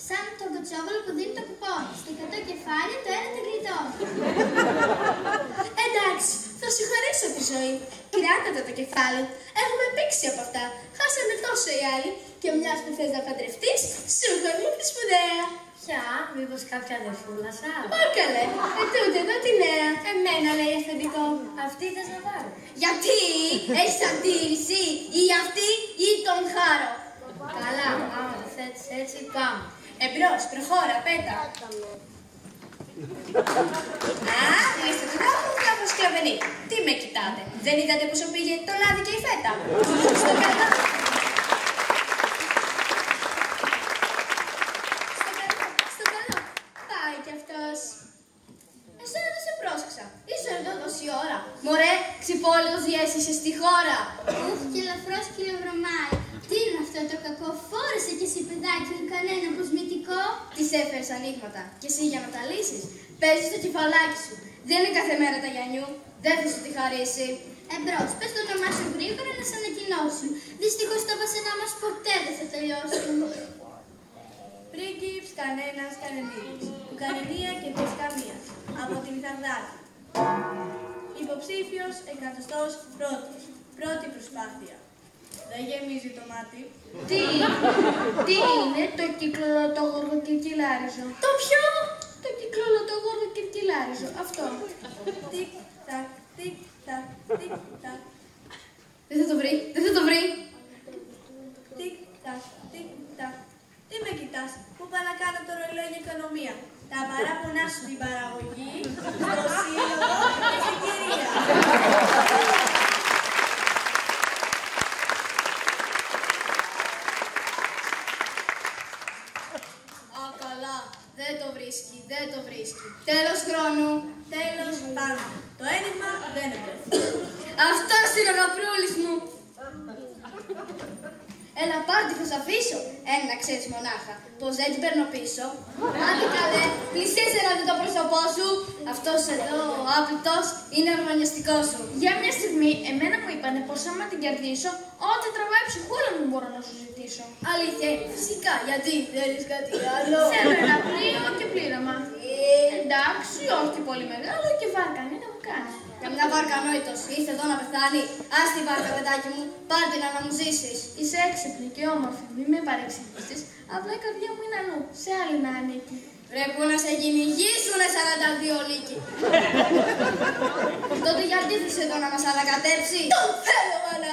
σαν τον κοτσόβολο που δίνει το κουπόνι. Στα 100 κεφάλια το ένα το γλιτώνει. Εντάξει, θα σου χαρίσω τη ζωή. Κράτατε το κεφάλι. Έχουμε πήξει από αυτά. Χάσαμε τόσο οι άλλοι. Και μιας που θες να παντρευτείς, σου έχω τη σπουδαία. Ποια, μήπως κάποια αδερφούλα σας. Όκαλε, τούτε εδώ τη νέα. Εμένα λέει αφεντικό. Αυτή θες να πάρω. Γιατί έχεις αντίρρηση ή αυτή ή τον χάρο. Καλά, άμα το θέτεις έτσι, πάμε. Εμπρός, προχώρα, πέτα. Α, κλείστε το κάπου μου κάπως σκλαβενή. Τι με κοιτάτε, δεν είδατε πόσο πήγε το λάδι και η φέτα. Στο καλά. Στο καλό. Πάει κι αυτός. Εσένα δεν σε πρόσεξα. Είσαι εδώ τόση ώρα. Μωρέ, ξυπόλαιος διέσυσες στη χώρα. Ουφ, και ελαφρώς κυλοβρωμάει. Τι είναι αυτό το κακό, φόρεσε κι εσύ παιδάκι μου κανένα κοσμητικό. Της έφερες ανοίγματα. Και εσύ για να τα λύσεις, παίζεις το κεφαλάκι σου. Δεν είναι κάθε μέρα τα Γιαννιού. Δεν θα σου τη χαρίσει. Εμπρός, πες το όνομά σου γρήγορα να σε ανακοινώσουν. Δυστυχώς τα βασανά μας ποτέ δεν θα τελειώσουν. Πρίγκιπς κανένας κανενίδης. Του κανενία και της καμίας. Από την Θαρδάτη. Υποψήφιος 101ος. Πρώτη προσπάθεια. Δεν γεμίζει το μάτι. Τι είναι το κυκλολοτόγοργο κυρκυλάριζο. Το ποιο? Το κυκλολοτόγοργο κυρκυλάριζο. Αυτό. Τικ-τακ, τικ-τακ, τικ-τακ. Δεν θα το βρει, δεν θα το βρει. Τικ-τακ, τικ-τακ. Τι με κοιτάς, πού πάω να κάνω το ρολόι για οικονομία. Τα παράπονά σου στην παραγωγή, στο σύλλογο και στην κυρία. Δεν το βρίσκει, δεν το βρίσκει. Τέλος χρόνου. Τέλος πάντων. Το ένιγμα δεν έπρεπε. Αυτός είναι ο γαμπρούλης μου. Έλα πάρτι θα σ' αφήσω. Ένα ξέρεις μονάχα. Πως δεν την παίρνω πίσω. Άντε καλέ, πλησίασε να δει το πρόσωπό σου. Αυτός εδώ, ο άπλητος, είναι αρμανιαστικός σου. Για μια στιγμή, εμένα μου είπανε πως άμα την κερδίσω, ό,τι τραβάει ψυχούλα μου μπορώ να σου ζητήσω. Αλήθεια είναι, φυσικά, γιατί θέλεις κάτι άλλο. Θέλω ένα πλοίο και πλήρωμα. Εντάξει, όχι πολύ μεγάλο και βάρκα, μην να μου κάνει. Καμιά βάρκα ανόητος, ήρθε εδώ να πεθάνει. Ας την βάρκα, παιδάκι μου, πάρ' την να μου ζήσεις. Είσαι έξυπνη και όμορφη, μην με παρεξηγήσεις. Απλά η καρδιά μου είναι αλλού, σε άλλη να ανήκει. Πρέπει να σε κυνηγήσουνε 42 λύκοι. Τότε γιατί θες εδώ να μας ανακατέψει. Τον θέλω, μάνα.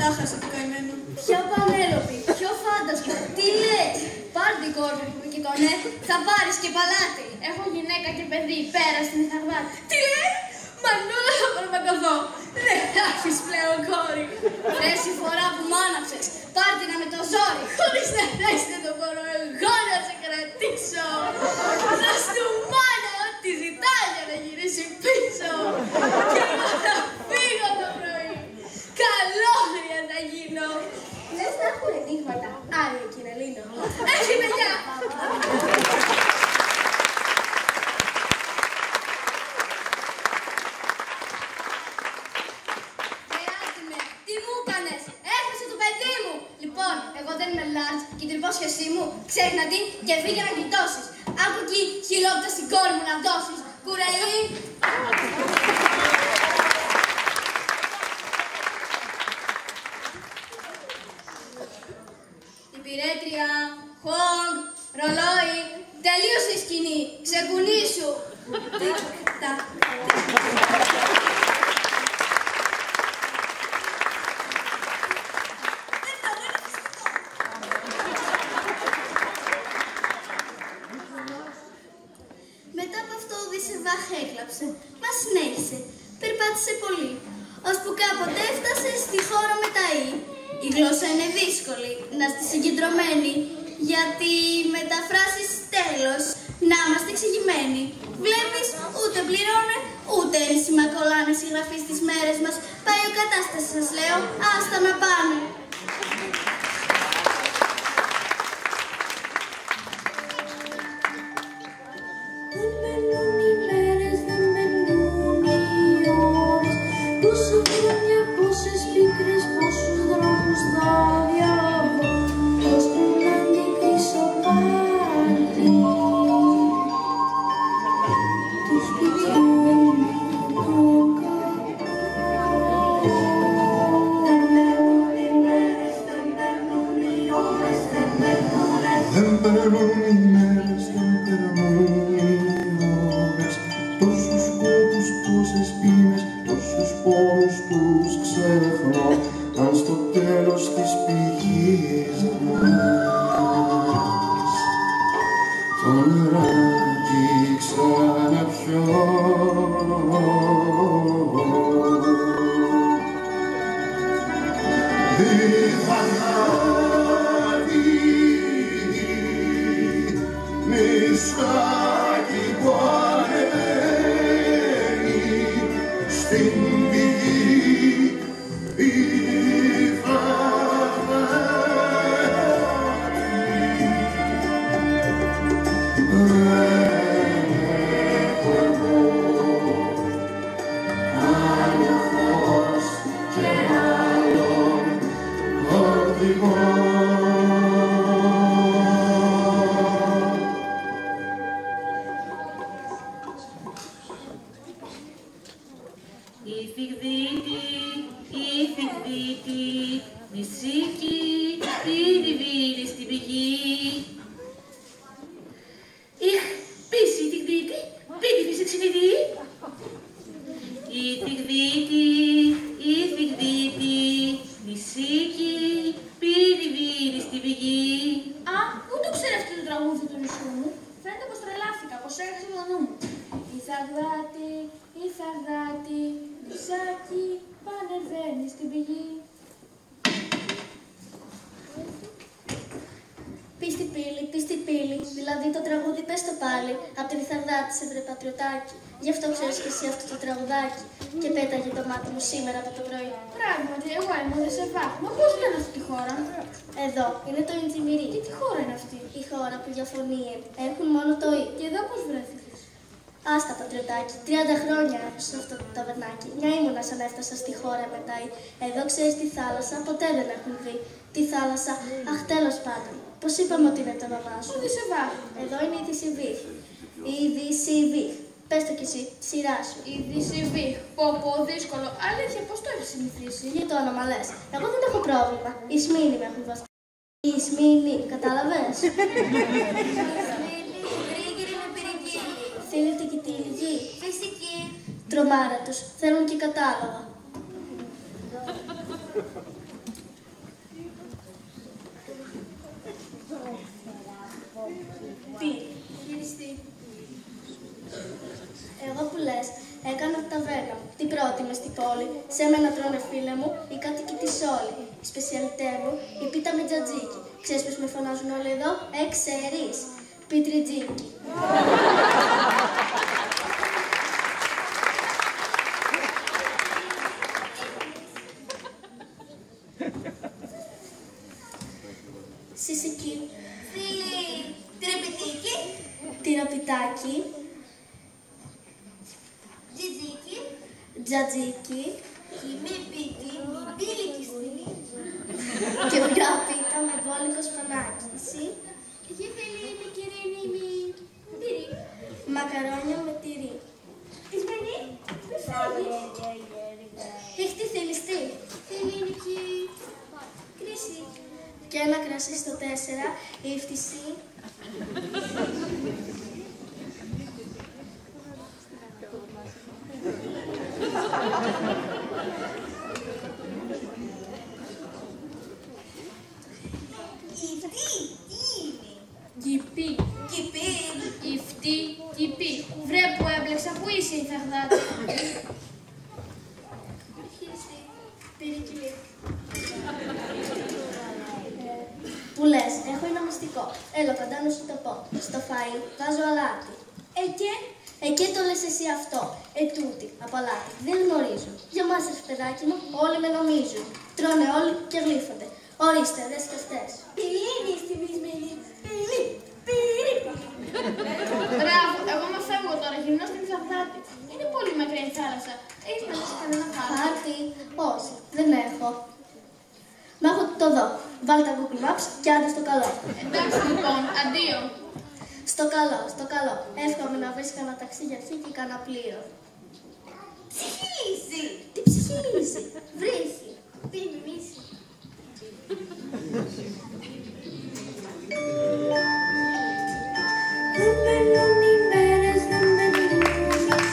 Τα χάσα το καημένο. Ποια Πανέλοπη, ποιο φάντασμα, τι λες. Πάρ' την κόρη που και κονέ, θα πάρεις και παλάτι. Έχω γυναίκα και παιδί πέρα στην Ιθαγδάτη. Τι λέει, Μανούλα θα παραπακωθώ. Δεν θα έχεις πλέον κόρη. Βρες η φορά που μ' άναψες, πάρ' την με το ζόρι. Χωρίς να θες δεν το μπορώ εγώ να σε κρατήσω. Θα σου μάνα ό,τι ζητάει για να γυρίσει πίσω. Και εγώ θα φύγω το πρωί. Καλόγρια θα γίνω. Λες να έχουν ενίγματα. Άλλη εκείνα λύνω. Έχει παιδιά. Τι μου έκανες, έχασε το παιδί μου. Λοιπόν, εγώ δεν είμαι large και την υπόσχεσή μου ξέχνα την και φύγε να γλιτώσεις. Άκου εκεί χιλόπτα στην κόρη μου να δώσεις. Κουρελί. Υπηρέτρια, χόγκ, ρολόι, τελείωσε η σκηνή, ξεκουνήσου. Τικ-τακ. Μετά από αυτό ο Οδυσσεβάχ έκλαψε, μα συνέχισε, περπάτησε πολύ, ώσπου κάποτε έφτασε στη χώρα με τα «η». Η γλώσσα είναι δύσκολη, να είστε συγκεντρωμένοι, γιατί μεταφράσεις τέλος, να είμαστε εξηγημένοι. Βλέπεις, ούτε πληρώνε, ούτε ένσημα κολλάνε συγγραφή στις μέρες μας. Πάει ο κατάσταση σας λέω, άστα να πάνε. Δεν μένουν οι μέρες, δεν μένουν οι ώρες. Πόσα χρόνια, πόσες πίκρες, πόσους δρόμους θα διαβώ, ώσπου να αντικρίσω πάλι του σπιτιού μου το καπό. Δεν μένουν οι μέρες, δεν μένουν οι ώρες, δεν μένουν. Δεν περνούν οι μέρες, δεν περνούν οι ώρες. Τόσους κόπους, τόσες πίνες, τόσους πόνους τους ξεχνώ. Αν στο τέλος της πηγής μας το νεράκι ξαναπιώ. Νησάκι που ανεβαίνει στην πηγή η θαύματη. Δεν έχω εγώ άλλο φως και άλλον οδηγό. Νησίκι, πίρι στην πηγή. Ich πίση τη γδίτη, πίτι φύση ξυνηδί. Η θυγδίτη, νησίκι, πίρι στην πηγή. Α, πού το ξέρει αυτό το τραγούδι του νησιού μου. Φαίνεται πως τρελάθηκα, πως έχασα το νου μου. Η Θαγδάτη, νησάκι, πανεβαίνει στην πηγή. Πίστη πύλη, δηλαδή το τραγούδι πες το πάλι. Απ' την Θαγδάτη σε βρε πατριωτάκι. Γι' αυτό ξέρεις και εσύ αυτό το τραγουδάκι. Και πέταγε το μάτι μου σήμερα από το πρωί. Πράγματι, εγώ είμαι ο Οδυσσεβάχ. Μα πώς λένε αυτή τη χώρα? Εδώ, είναι το Ιντζιμιρί. Και τι χώρα είναι αυτή? Η χώρα που διαφωνεί. Έχουν μόνο το «η». Και εδώ πώς βρέθηκες? Άστα πατριωτάκι, 30 χρόνια σε αυτό το ταβερνάκι. Μια ήμουνα σαν έφτασα στη χώρα μετά. Εδώ ξέρεις τη θάλασσα, ποτέ δεν έχουν δει. Τη θάλασσα, αχ τέλος πάντων. Πώς είπαμε ότι είναι το όνομά σου? Οδυσσεβάχ. Εδώ είναι η Δυσσεβίχ. Η Δυσσεβίχ. Πες το κι εσύ, τη σειρά σου. Η Δυσσεβίχ. Πω, δύσκολο. Αλήθεια, πώς το έχεις συνηθίσει? Για το όνομα λες. Εγώ δεν έχω πρόβλημα. Η Σμήνη με έχουν βαστεί. Η Σμήνη, κατάλαβες? Θέλετε και τη λυγή? Φυσική. Τρομάρα τους. Θέλουν και κατάλογα. Χειριστή. Εγώ που λες, έκανα τα ταβέρνα μου. Την πρώτη μες στην πόλη. Σε μένα τρώνε φίλε μου, οι κάτοικοι της όλη. Η σπεσιαλιτέ μου, η πίτα με τζατζίκι. Ξέρεις πως με φωνάζουν όλοι εδώ? Ξέρεις. Πιτριτζίκι. Σισική. Τυροπιτίκι. Τυροπιτάκι. Τζιτζίκι. Τζατζίκι. Χιμή πίτι. Μπίλικι στήλι. Και μια πίτα με μπόλικο σπανάκι. Εσύ. Γεφελίνη, κυρίνη, μπύρι. Μακαρόνια με τυρί. Ισμενή, μη φάγεις. Έχτη θέλεις τι? Ελληνική. Κρίση. Και ένα κρασί στο 4, η φτυσή. Κυπή. Κυπή. Ιφτή. Κυπή. Βρε που έμπλεξα, πού είσαι η Θαγδάτη? Πυρικυλή. Που λες, έχω ένα μυστικό. Έλα κοντά να σου το πω. Στο φαΐ βάζω αλάτι. Εκεί το λες εσύ αυτό. Τούτη, από αλάτι. Δεν γνωρίζουν. Για μας, παιδάκι μου, όλοι με νομίζουν. Τρώνε όλοι και γλύφονται. Ορίστε, δες και αυτές. Πυρίνη, θυμισμένη. Μπράβο, εγώ με φεύγω τώρα, γυρνώ στην Θαγδάτη. Είναι πολύ μακριά η θάλασσα. Έχεις να δεις κανένα χάρτη? Χάρτη, όχι, δεν έχω. Μα έχω το δω. Βάλτε τα Google Maps και άντε στο καλό. Εντάξει λοιπόν, αντίο. Στο καλό, στο καλό. Εύχομαι να βρεις κανένα ταξί για αρχή και κανένα πλοίο. Ψυχίζει. Τι ψυχίζει? Βρύχει. Τι μιμήσει. Δεν μένουν οι μέρες, δεν μένουν οι μήνες.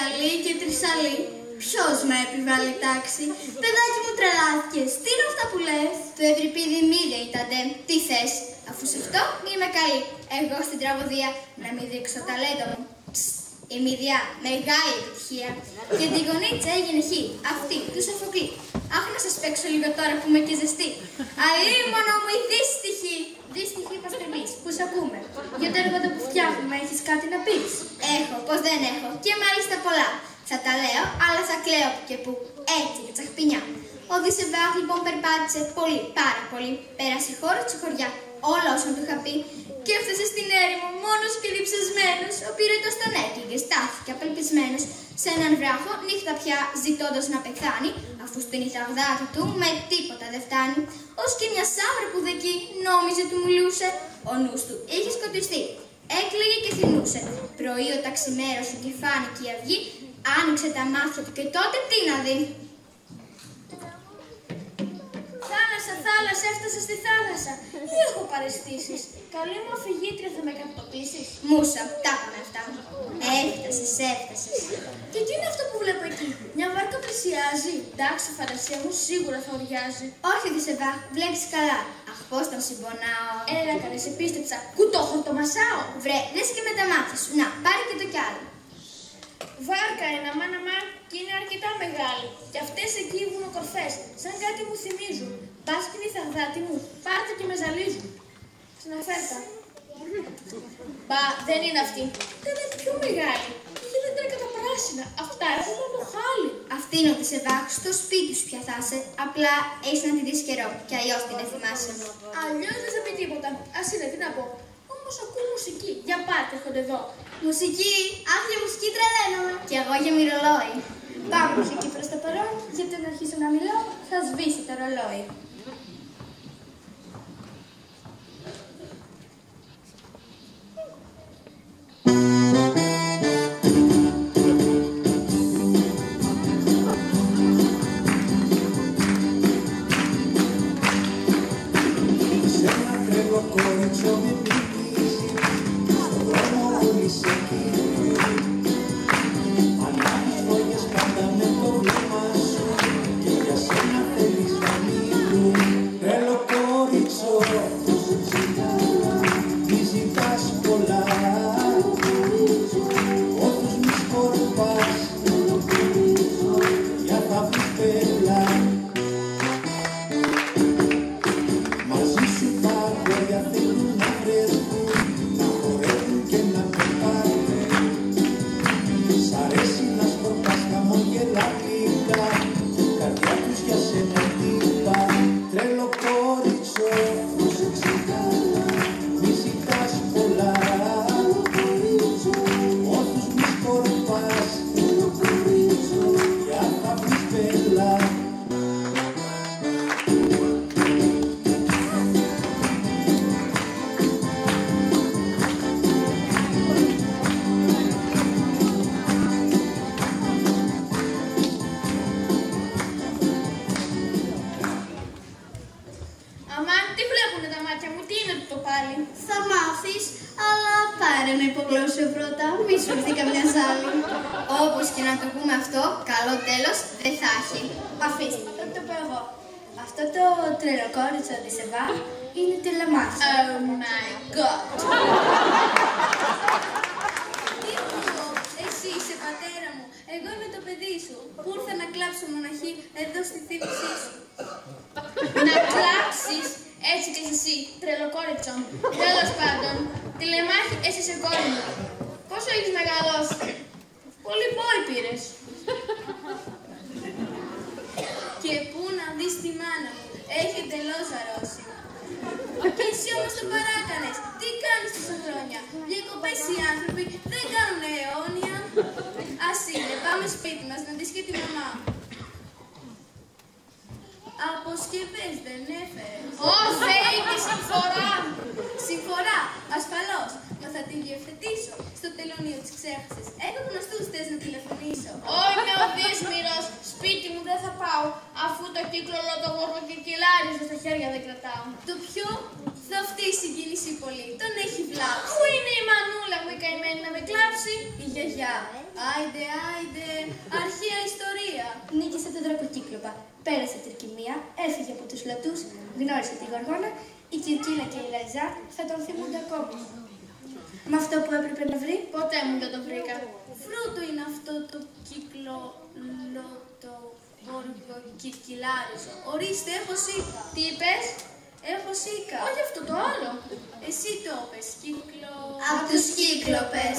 Αλή και τρισαλή. Ποιος με επιβάλλει τάξη? Παιδάκι μου τρελάθηκες. Τι είναι αυτά που λες? Το ευρυπίδι μύδια ήτατε. Τι θες? Αφού σε αυτό είμαι καλή. Εγώ στην τραγωδία να μην δείξω ταλέντο μου. Η μύδια, μεγάλη επιτυχία. Και την γονίτσα έγινε χ. Αυτή, του Σοφοκλή. Αχ, να σας παίξω λίγο τώρα που είμαι και ζεστή. Αλίμονο μου η δύστιχη. Δύστιχη είμαστε εμείς, που σ' ακούμε. Για τα έργα που φτιάχνουμε, έχεις κάτι να πεις? Έχω, πως δεν έχω. Και μάλιστα πολλά. Θα τα λέω, αλλά θα κλαίω που και που. Έτσι, για τσαχπινιά. Ο Δισεβάχ λοιπόν περπάτησε πολύ, πάρα πολύ. Πέρασε χώρο και χωριά. Όλα όσον του είχα πει. Και έφτασε στην έρημο, μόνος και διψασμένος. Ο πυρετός τον έκλειγε, στάθηκε απελπισμένος. Σε έναν βράχο, νύχτα πια ζητώντας να πεθάνει, αφού στην Θαγδάτη του με τίποτα δεν φτάνει. Ως και μια σάβρα που δεκεί νόμιζε του μιλούσε. Ο νους του είχε σκοτιστεί. Έκλαιγε και θυνούσε. Πρωί ο ταξιμέρος και φάνηκε η αυγή, άνοιξε τα μάτια του και τότε τι να δει. Θάλασσα, θάλασσα, έφτασα στη θάλασσα. Ή έχω παραισθήσεις? Καλή μου αφηγήτρια, θα με κατοπίσεις? Μούσα, τα είπαμε αυτά. Έφτασες, έφτασες. Και τι είναι αυτό που βλέπω εκεί? Μια βάρκα πλησιάζει. Εντάξει, η φαντασία μου σίγουρα θα οριάζει. Όχι, Δισεβάχ, βλέπεις καλά. Αχ, πώς τον συμπονάω. Έλα, καλέ, σε πίστεψα. Κουτόχορτο μασάω. Βρε, δες και με τα μάτια σου. Να, πάρε και το κι άλλο. Βάρκα ένα, μάνα, και είναι αρκετά μεγάλη. Και αυτές εκεί οι βουνοκορφές, σαν κάτι μου θυμίζουν. Πας και είναι η Θαγδάτη μου, πάρτε και με ζαλίζουν. Συναφέρτα. Μπα, δεν είναι αυτή. Δεν είναι πιο μεγάλη. Είχε δέντρα κατά πράσινα. Αυτά έχουν μόνο χάλι. Αυτή είναι ο Δισεβάχ, στο σπίτι σου πια θα είσαι. Απλά έχεις να τη δεις καιρό. Κι αλλιώς την θυμάσαι. Αλλιώς δεν θα πει τίποτα. Ας είναι, τι να πω. Όμως ακούω μουσική. Για πάρτε, έρχονται εδώ. Μουσική! Αχ, για μουσική τρελαίνομαι! Κι εγώ για μυρολόι. Πάμε μουσική προς το παρόν, γιατί όταν αρχίσω να μιλώ, θα σβήσει το ρολόι. Όπως και να το πούμε αυτό, καλό τέλος δεν θα έχει. Αφήστε, θα το πω εγώ. Αυτό το τρελοκόριτσο Οδυσσέα είναι τηλεμάχη. Oh my god! Εσύ είσαι πατέρα μου, εγώ είμαι το παιδί σου, που ήρθα να κλάψω μοναχή εδώ στη θύμησή σου. Να κλάψεις, έτσι και εσύ, τρελοκόριτσο. Τέλος πάντων, τηλεμάχη, εσύ είσαι κόρη μου. Πόσο έχεις μεγαλώσει? Πολύ πόη πήρες. Και πού να δεις τη μάνα μου, έχει εντελώς αρρώσει. Και εσύ όμως το παράκανες, τι κάνεις τόσα χρόνια? Διακοπές οι άνθρωποι δεν κάνουν αιώνια. Ας είναι, πάμε σπίτι μας να δεις και τη μαμά. Αποσκευές δεν έφερες? Ω Θεέ, τι συμφορά! Συμφορά, ασφαλώς. Μα θα την διευθετήσω. Στο τελωνείο της ξέχασες. Έχω γνωστούς, θες να τηλεφωνήσω? Όχι ο Δύσμυρος, σπίτι μου δεν θα πάω, αφού το κύκλο το γοργοκυρκυλάριζο στα χέρια δεν κρατάω. Το πιο θα αυτή η συγκίνηση πολύ, τον έχει βλάψει. Πού είναι η μανούλα μου η καημένη να με κλάψει? Η γιαγιά. Άιντε, άιντε, αρχαία ιστορία. Νίκησε τον Δρακοκύκλοπα, πέρασε τρικυμία, έφυγε από τους λατούς, γνώρισε τη Γοργόνα, η Κυρκύλα και η Λαϊζά θα τον θυμούνται ακόμη. Με αυτό που έπρεπε να βρει, ποτέ μου δεν το βρήκα. Φρούτο είναι αυτό το κύκλο το γοργοκυρκυλάριζο. Ορίστε, έχω σίκα. Τι είπες? Έχω σίκα. Όχι αυτό το άλλο. Εσύ το είπες, κύκλο... Απ' τους κύκλοπες.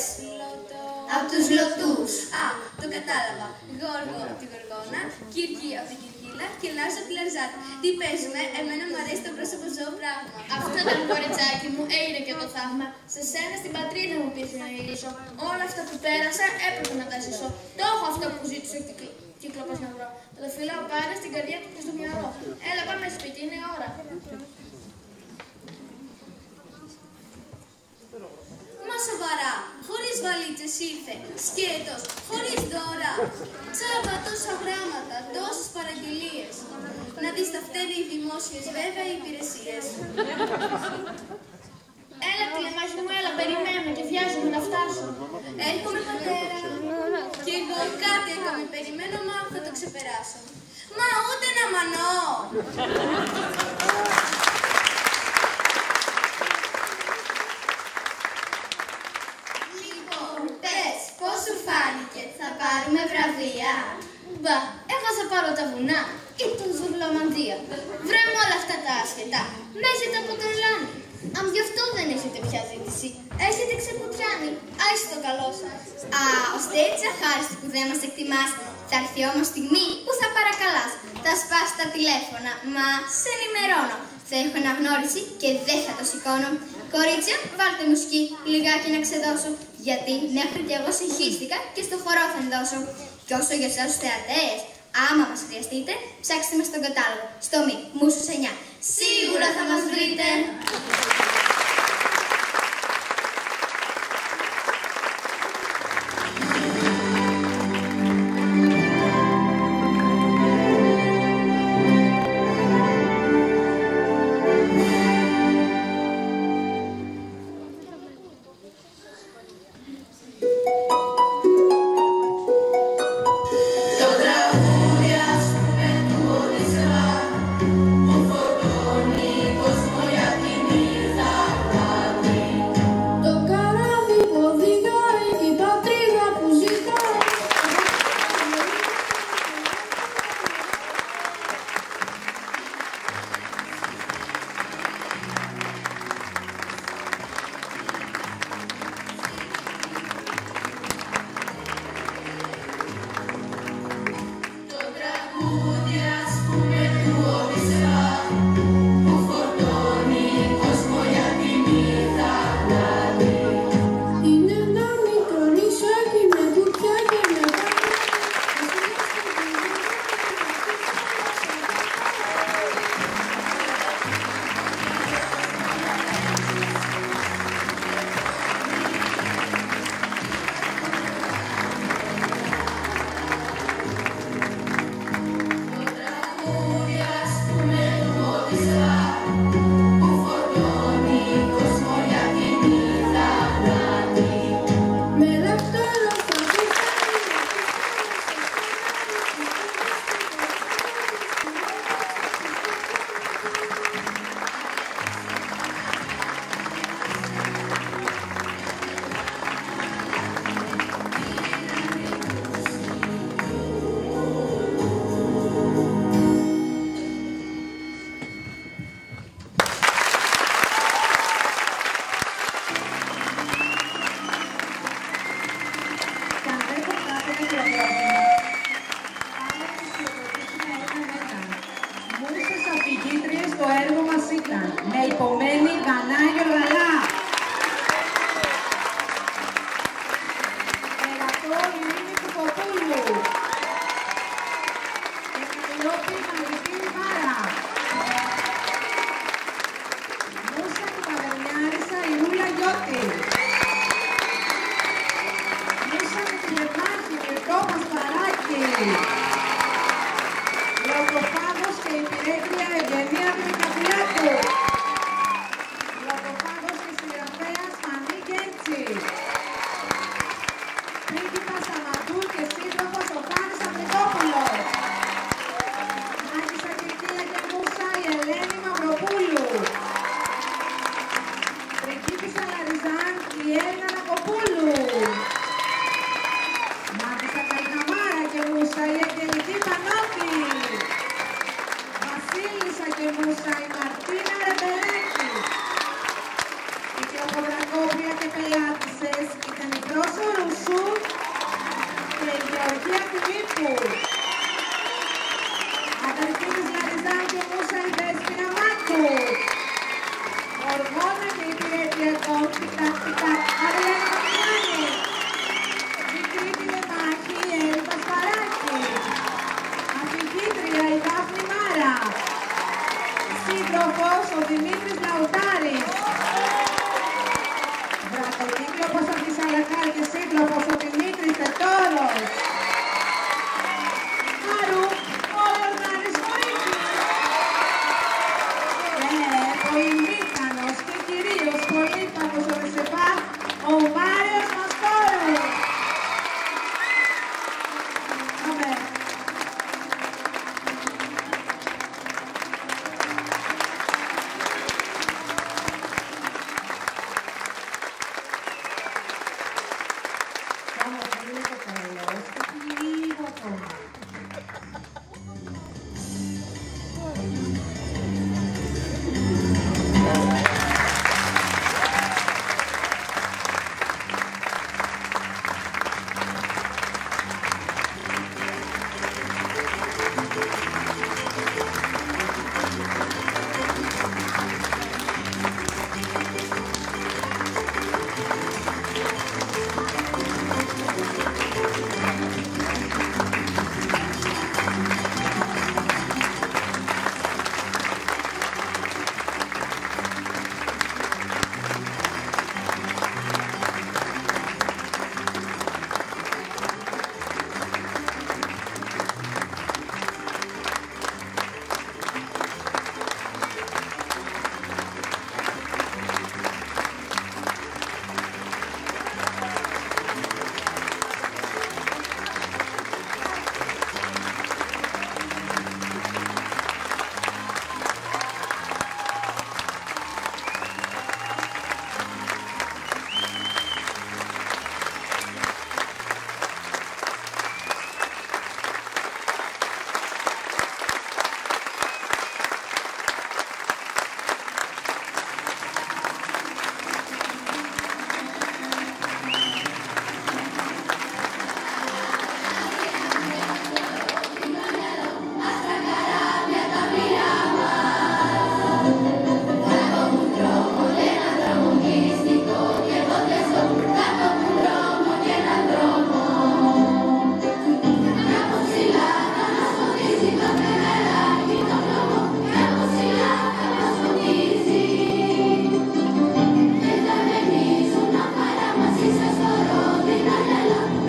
Απ' τους λωτούς. Α, το κατάλαβα. Γόργο από τη Γοργόνα, Κυρκή από την Κυρκύλα και Λάζο από τη Λαρζάτη. Τι παίζουμε, εμένα μου αρέσει το πρόσωπο ζώο πράγμα. Αυτό ήταν κοριτσάκι μου, έγινε και το θαύμα. Σε σένα στην πατρίδα μου πήρε να γυρίσω. Όλα αυτά που πέρασα έπρεπε να τα ζήσω. Το έχω αυτό που ζήτησε ο κύκλοπας να βρω. Θα το φυλάω πάντα στην καρδιά του και στο μυαλό. Έλα, πάμε σπίτι, είναι ώρα. Μα σοβαρά, χωρίς βαλίτσες ήρθε, σκέτος, χωρίς δώρα. Τσάβα τόσα γράμματα, τόσες παραγγελίες. Να δεις τα φταίνε οι δημόσιες βέβαια οι υπηρεσίες. Έλα, τηλεμάχη μου, έλα, περιμένουμε και βιάζομαι να φτάσω. Έρχομαι, πατέρα. Κι εγώ κάτι ακόμη περιμένω, μα θα το ξεπεράσω. Μα ούτε να μανώ. Λοιπόν, πες, πώς σου φάνηκε, θα πάρουμε βραβεία? Μπα, εγώ θα πάρω τα βουνά ή τον Ζουρλομανδία. Βρε με όλα αυτά τα άσχετα, με έχετε από τον Λάνη. Αν γι' αυτό δεν έχετε πια ζήτηση, έχετε ξεποτριάνει. Άισε το καλό σας. Α, ώστε έτσι αχάριστη που δεν μας εκτιμάς. Θα έρθει όμως στιγμή που θα παρακαλάς. Θα σπάσει τα τηλέφωνα, μα σε ενημερώνω. Θα έχω αναγνώριση και δεν θα το σηκώνω. Κορίτσια, βάλτε μουσική, λιγάκι να ξεδώσω. Γιατί μέχρι και εγώ συγχύστηκα και στο χορό θα ενδώσω. Και όσο για εσάς τους θεατές, άμα μας χρειαστείτε, ψάξτε με στον κατάλογο. Στο Μη, Μούσους 9. Σίγουρα θα μας βρείτε! στο ρόδι να γελά.